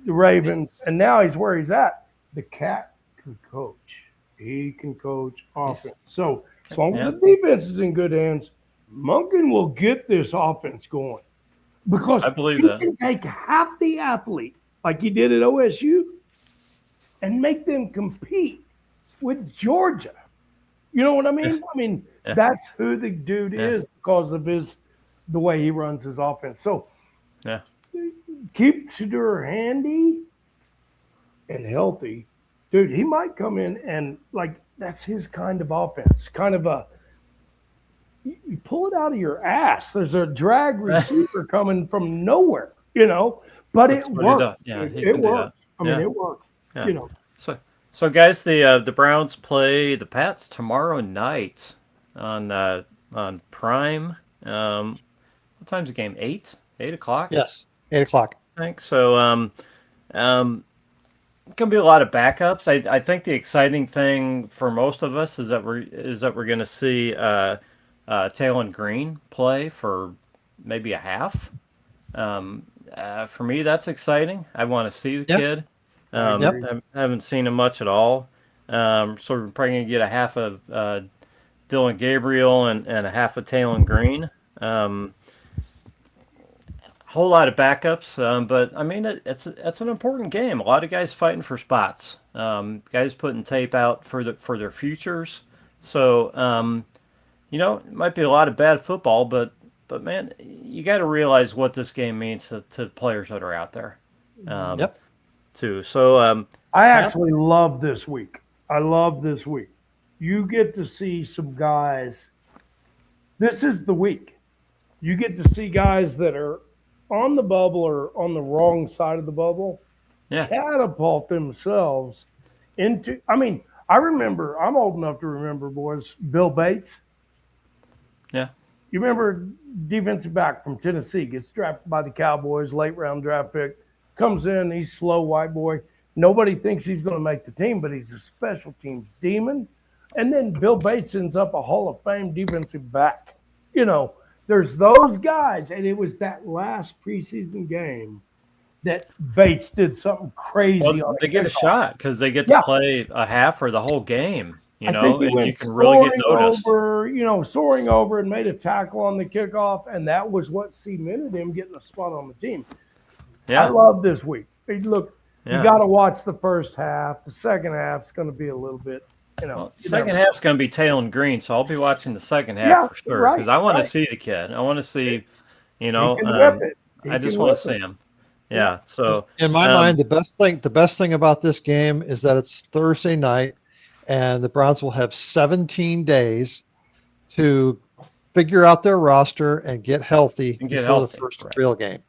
Ravens, and now he's where he's at. The cat can coach. He can coach offense. So as long as the defense is in good hands, Monken will get this offense going. Because I believe he can take half the athlete, like he did at OSU, and make them compete with Georgia. You know what I mean? I mean, that's who the dude is because of the way he runs his offense. So keep Shedeur handy and healthy. Dude, he might come in and, like, that's his kind of offense. Kind of you pull it out of your ass. There's a drag receiver coming from nowhere, but it works. It works. I mean, it works, So guys, the Browns play the Pats tomorrow night on Prime. What time's the game? 8 o'clock? Yes, 8 o'clock. I think so. It's gonna be a lot of backups. I think the exciting thing for most of us is that we're gonna see Taylon Green play for maybe a half. For me, that's exciting. I want to see the kid. I haven't seen him much at all. So we're probably going to get a half of Dylan Gabriel and a half of Taylon Green. Whole lot of backups, but I mean it's an important game. A lot of guys fighting for spots. Guys putting tape out for their futures. So it might be a lot of bad football, but man, you got to realize what this game means to the players that are out there. Too. So I actually love this week. I love this week. You get to see some guys. This is the week. You get to see guys that are on the bubble or on the wrong side of the bubble catapult themselves into. I mean, I remember, I'm old enough to remember, boys, Bill Bates. Yeah. You remember defensive back from Tennessee gets drafted by the Cowboys, late round draft pick, comes in, he's slow white boy. Nobody thinks he's going to make the team, but he's a special teams demon. And then Bill Bates ends up a Hall of Fame defensive back. You know, there's those guys, and it was that last preseason game that Bates did something crazy Well, on they the get a kickoff. shot because they get to Yeah. play a half or the whole game, you I know, think he and went you can really get soaring noticed. soaring over and made a tackle on the kickoff, and that was what cemented him getting a spot on the team. I Yeah. love this week. Hey, look, Yeah. you got to watch the first half. The second half is going to be a little bit, Well, you second never- half's going to be Taylor Green, so I'll be watching the second half Yeah, for sure right, because I want right. to see the kid. I want to see, you He know, can whip it. He I just can want whip to see it. him. Yeah. So In my mind, the best thing about this game is that it's Thursday night, and the Browns will have 17 days to figure out their roster and get healthy And get before healthy, the first right. real game.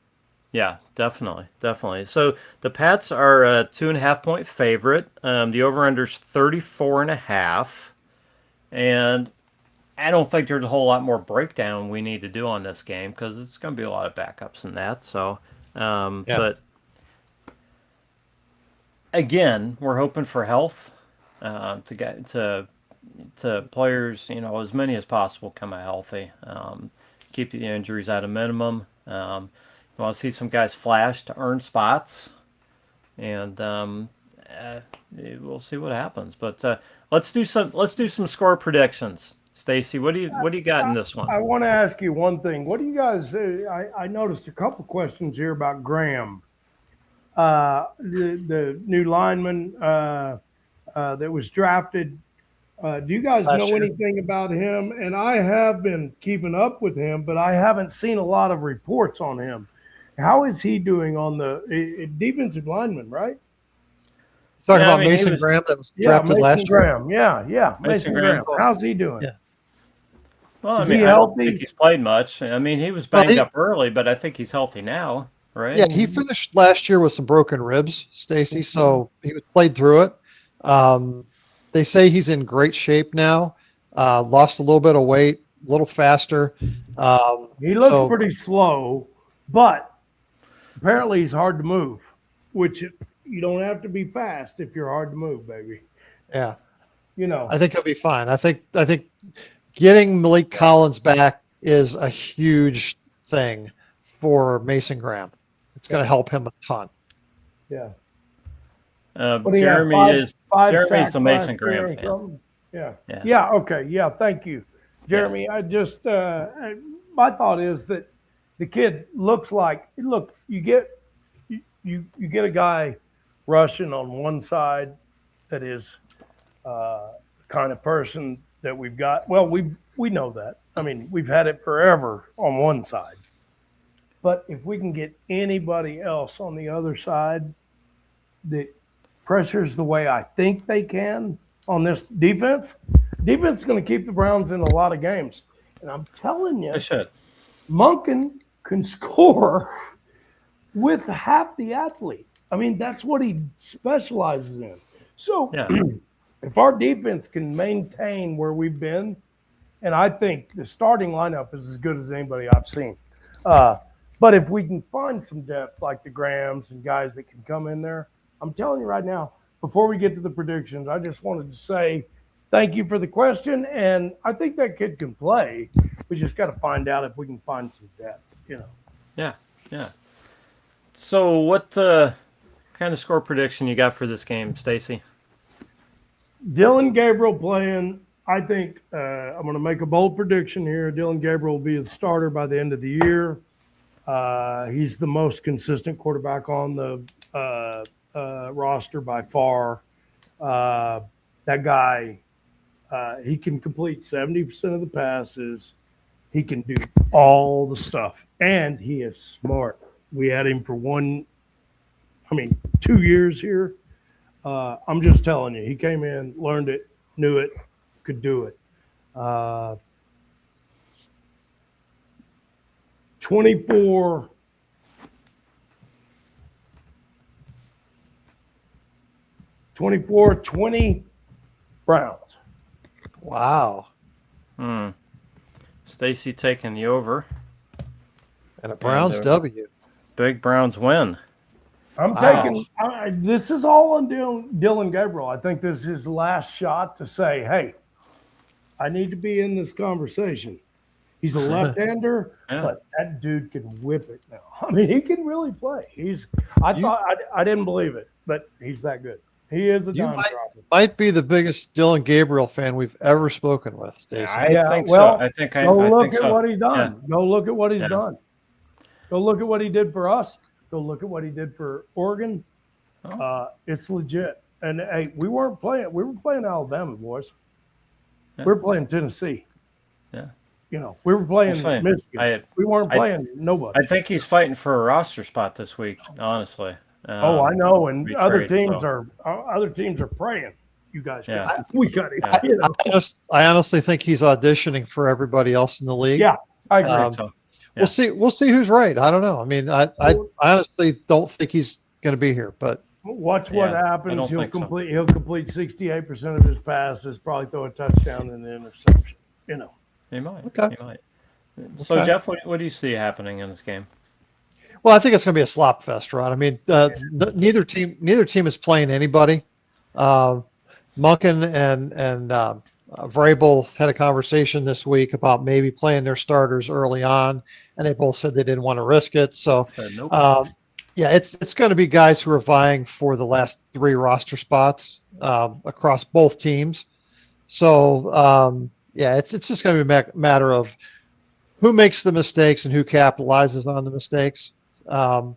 yeah, definitely. So the Pats are a 2.5-point favorite. The over/under's 34.5, and I don't think there's a whole lot more breakdown we need to do on this game because it's going to be a lot of backups in that. So, but again, we're hoping for health to get to players, you know, as many as possible come out healthy. Keep the injuries at a minimum. You want to see some guys flash to earn spots, and we'll see what happens. But let's do some score predictions. Stacy, what do you got in this one? I want to ask you one thing. What do you guys? I noticed a couple questions here about Graham, the new lineman that was drafted. Do you guys Last know year. anything about him? And I have been keeping up with him, but I haven't seen a lot of reports on him. How is he doing on the defensive lineman? Right? Talking Yeah, I about mean, he Mason was- Graham that was Yeah, drafted Mason last year. Graham. Yeah, Mason Graham's Graham. How's he doing? Yeah. Well, Is I mean, he I don't healthy? think he's played much. I mean, he was Well, banged he- up early, but I think he's healthy now, right? Yeah, he finished last year with some broken ribs, Stacy. So he played through it. They say he's in great shape now. Lost a little bit of weight, a little faster. He looks so- pretty slow, but apparently he's hard to move, which you don't have to be fast if you're hard to move, baby. Yeah, You know, I think he'll be fine. I think getting Malik Collins back is a huge thing for Mason Graham. It's going to help him a ton. yeah. What do you have, Jeremy's sacks a Mason last Graham year or fan. something? Yeah. Yeah. Okay. Yeah. Thank you, Jeremy. I just my thought is that the kid looks like you get a guy rushing on one side that is the kind of person that we've got. Well, we know that. I mean, we've had it forever on one side. But if we can get anybody else on the other side that pressures the way I think they can on this defense is going to keep the Browns in a lot of games. And I'm telling you, They should. Monken can score with half the athlete. I mean, that's what he specializes in. So Yeah. if our defense can maintain where we've been, and I think the starting lineup is as good as anybody I've seen. But if we can find some depth like the Grahams and guys that can come in there, I'm telling you right now, before we get to the predictions, I just wanted to say thank you for the question. And I think that kid can play. We just got to find out if we can find some depth, you know. Yeah. So what kind of score prediction you got for this game, Stacy? Dylan Gabriel playing. I think I'm going to make a bold prediction here. Dylan Gabriel will be the starter by the end of the year. He's the most consistent quarterback on the roster by far. That guy, he can complete 70% of the passes. He can do all the stuff, and he is smart. We had him for 2 years here. I'm just telling you, he came in, learned it, knew it, could do it. 24 20 Browns. Wow. Stacy taking the over. And a Browns W. Big Browns win. I'm taking this is all on Dylan Gabriel. I think this is his last shot to say, hey, I need to be in this conversation. He's a left-hander, but that dude can whip it now. I mean, he can really play. I didn't believe it, but he's that good. He is a dime dropper. Might be the biggest Dylan Gabriel fan we've ever spoken with, Stacey. I think so. I think go look at what he's done. Yeah. Go look at what he's done. Go look at what he did for us. Go look at what he did for Oregon. It's legit. And hey, we weren't playing. We were playing Alabama, boys. Yeah. We were playing Tennessee. Yeah. You know, we were playing Michigan. We weren't playing nobody. I think he's fighting for a roster spot this week. Honestly. I know, and other teams are praying. You guys, we got it. Yeah. I honestly think he's auditioning for everybody else in the league. Yeah, I agree. We'll see who's right. I don't know. I mean, I honestly don't think he's going to be here, but watch what happens. He'll complete 68% of his passes, probably throw a touchdown and an interception. You know, he might. Okay. He might. So Jeff, what do you see happening in this game? Well, I think it's going to be a slop fest, Rod. I mean, neither team is playing anybody. Munkin and Vrabel had a conversation this week about maybe playing their starters early on, and they both said they didn't want to risk it. So, it's going to be guys who are vying for the last 3 roster spots across both teams. So, it's just going to be a matter of who makes the mistakes and who capitalizes on the mistakes. The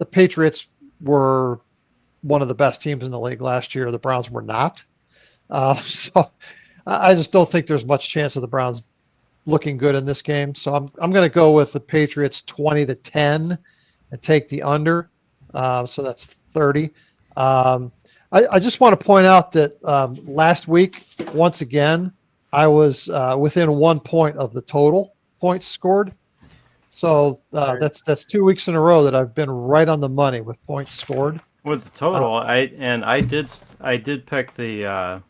Patriots were one of the best teams in the league last year. The Browns were not. So I just don't think there's much chance of the Browns looking good in this game. So I'm going to go with the Patriots 20-10 and take the under. So that's 30. I just want to point out that last week, once again, I was within 1 point of the total points scored. So that's 2 weeks in a row that I've been right on the money with points scored. With the total, I did pick the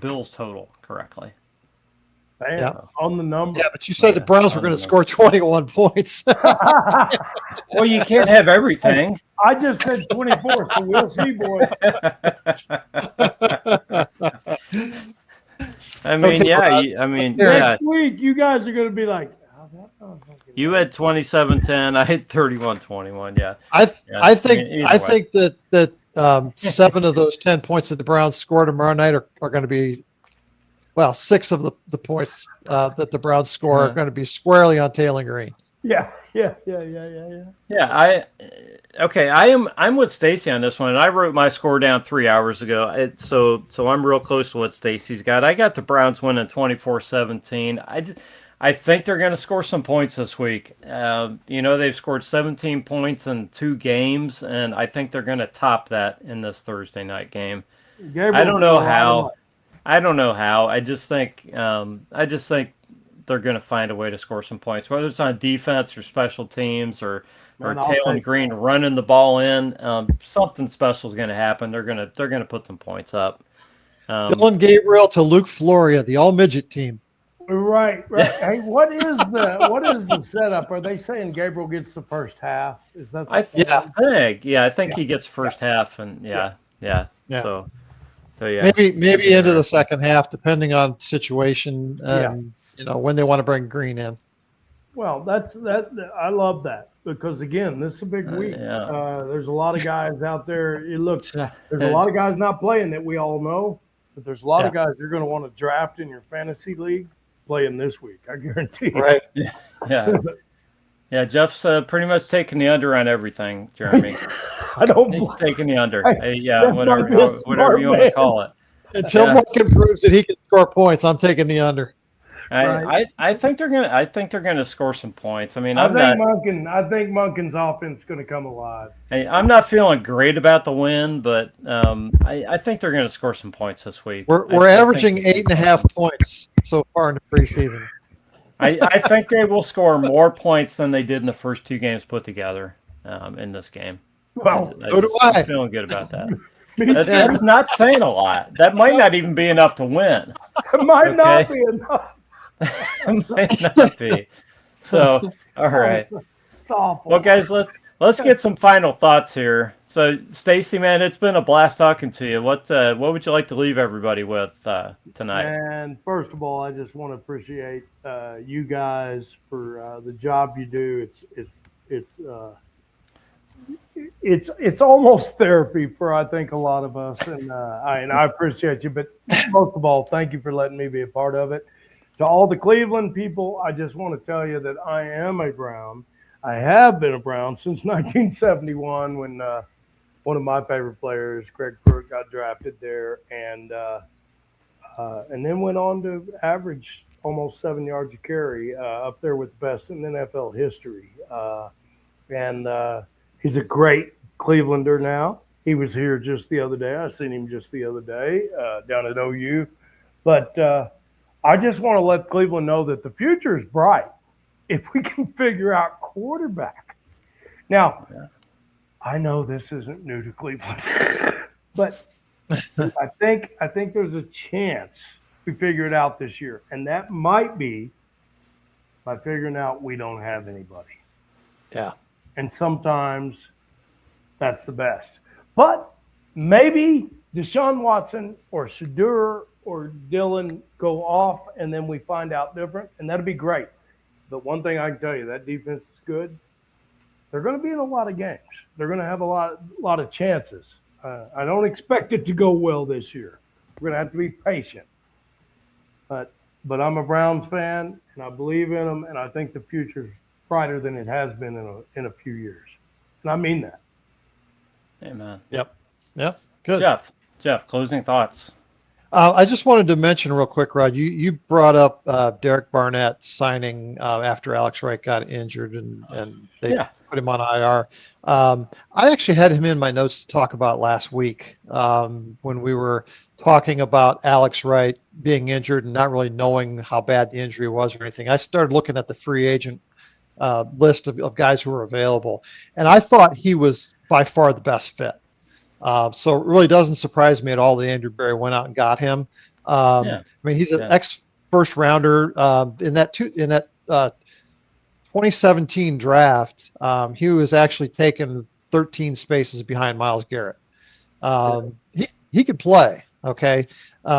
Bills total correctly. On the number. Yeah, but you said the Browns were going to score 21 points. Well, you can't have everything. I just said 24, so we'll see, boys. I mean, next week you guys are going to be like, you had 27-10. I had 31-21. Yeah. I think that 7 of those 10 points that the Browns score tomorrow night are going to be, 6 of the points that the Browns score are going to be squarely on Taylor Green. Yeah. I'm with Stacy on this one, and I wrote my score down 3 hours ago. So I'm real close to what Stacy's got. I got the Browns winning 24-17. I think they're going to score some points this week. They've scored 17 points in 2 games, and I think they're going to top that in this Thursday night game. I don't know how. I just think they're going to find a way to score some points, whether it's on defense or special teams or Taylor Green running the ball in. Something special is going to happen. They're going to put some points up. Dylan Gabriel to Luke Floria, the all midget team. Right. Hey, what is the setup? Are they saying Gabriel gets the first half? Is that? I think he gets first half, and yeah. So maybe into the second half, depending on situation and when they want to bring Green in. Well, I love that because again, this is a big week. There's a lot of guys out there. There's a lot of guys not playing that we all know, but there's a lot of guys you're going to want to draft in your fantasy league. Playing this week, I guarantee you. Right. Yeah. Jeff's pretty much taking the under on everything, Jeremy. He's taking the under. Whatever you want to call it. Until Munkin proves that he can score points, I'm taking the under. I think they're gonna score some points. I mean, I think Munkin's offense is gonna come alive. Hey, I'm not feeling great about the win, but I think they're gonna score some points this week. We're averaging 8.5 points so far in the preseason. I think they will score more points than they did in the first 2 games put together in this game. Well, so do I. I'm feeling good about that. That's not saying a lot. That might not even be enough to win. It might not be enough. It might not be. So, all right. It's awful. Well, guys, let's get some final thoughts here. So, Stacy, man, it's been a blast talking to you. What would you like to leave everybody with tonight? And first of all, I just want to appreciate you guys for the job you do. It's almost therapy for, I think, a lot of us, and I appreciate you. But most of all, thank you for letting me be a part of it. To all the Cleveland people, I just want to tell you that I am a Brown. I have been a Brown since 1971 when one of my favorite players, Greg Pruitt, got drafted there, and then went on to average almost 7 yards a carry, up there with the best in NFL history. He's a great Clevelander now. He was here just the other day. I seen him just the other day down at OU. But I just want to let Cleveland know that the future is bright if we can figure out quarterback. Now, I know this isn't new to Cleveland, but I think there's a chance we figure it out this year. And that might be by figuring out we don't have anybody. Yeah. And sometimes that's the best. But maybe Deshaun Watson or Shadur or Dylan go off and then we find out different, and that'd be great. But one thing I can tell you, that defense is good. They're going to be in a lot of games. They're going to have a lot of chances. I don't expect it to go well this year. We're going to have to be patient. But I'm a Browns fan, and I believe in them, and I think the future's brighter than it has been in a few years. And I mean that. Amen. Yep. Good. Jeff, closing thoughts. I just wanted to mention real quick, Rod, you brought up Derek Barnett signing after Alex Wright got injured and they put him on IR. I actually had him in my notes to talk about last week when we were talking about Alex Wright being injured and not really knowing how bad the injury was or anything. I started looking at the free agent list of guys who were available, and I thought he was by far the best fit. So it really doesn't surprise me at all that Andrew Berry went out and got him. I mean, he's an ex-first rounder in that 2017 draft. He was actually taken 13 spaces behind Myles Garrett. He could play. Okay,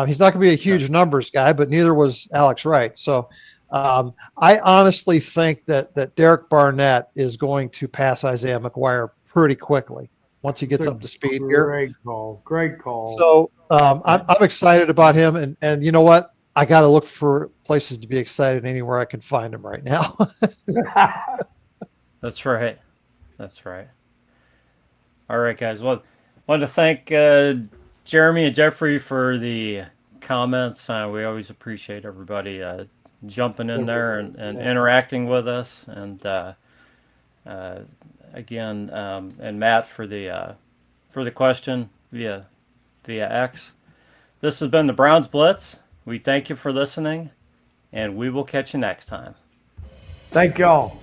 he's not going to be a huge numbers guy, but neither was Alex Wright. So I honestly think that Derek Barnett is going to pass Isaiah McGuire pretty quickly once he gets up to speed here. Great call. So I'm excited about him, and you know what? I got to look for places to be excited anywhere I can find him right now. That's right. All right, guys. Well, I wanted to thank Jeremy and Jeffrey for the comments. We always appreciate everybody jumping in there and interacting with us. And again, and Matt for the question via X. This has been the Browns Blitz. We thank you for listening, and we will catch you next time. Thank y'all.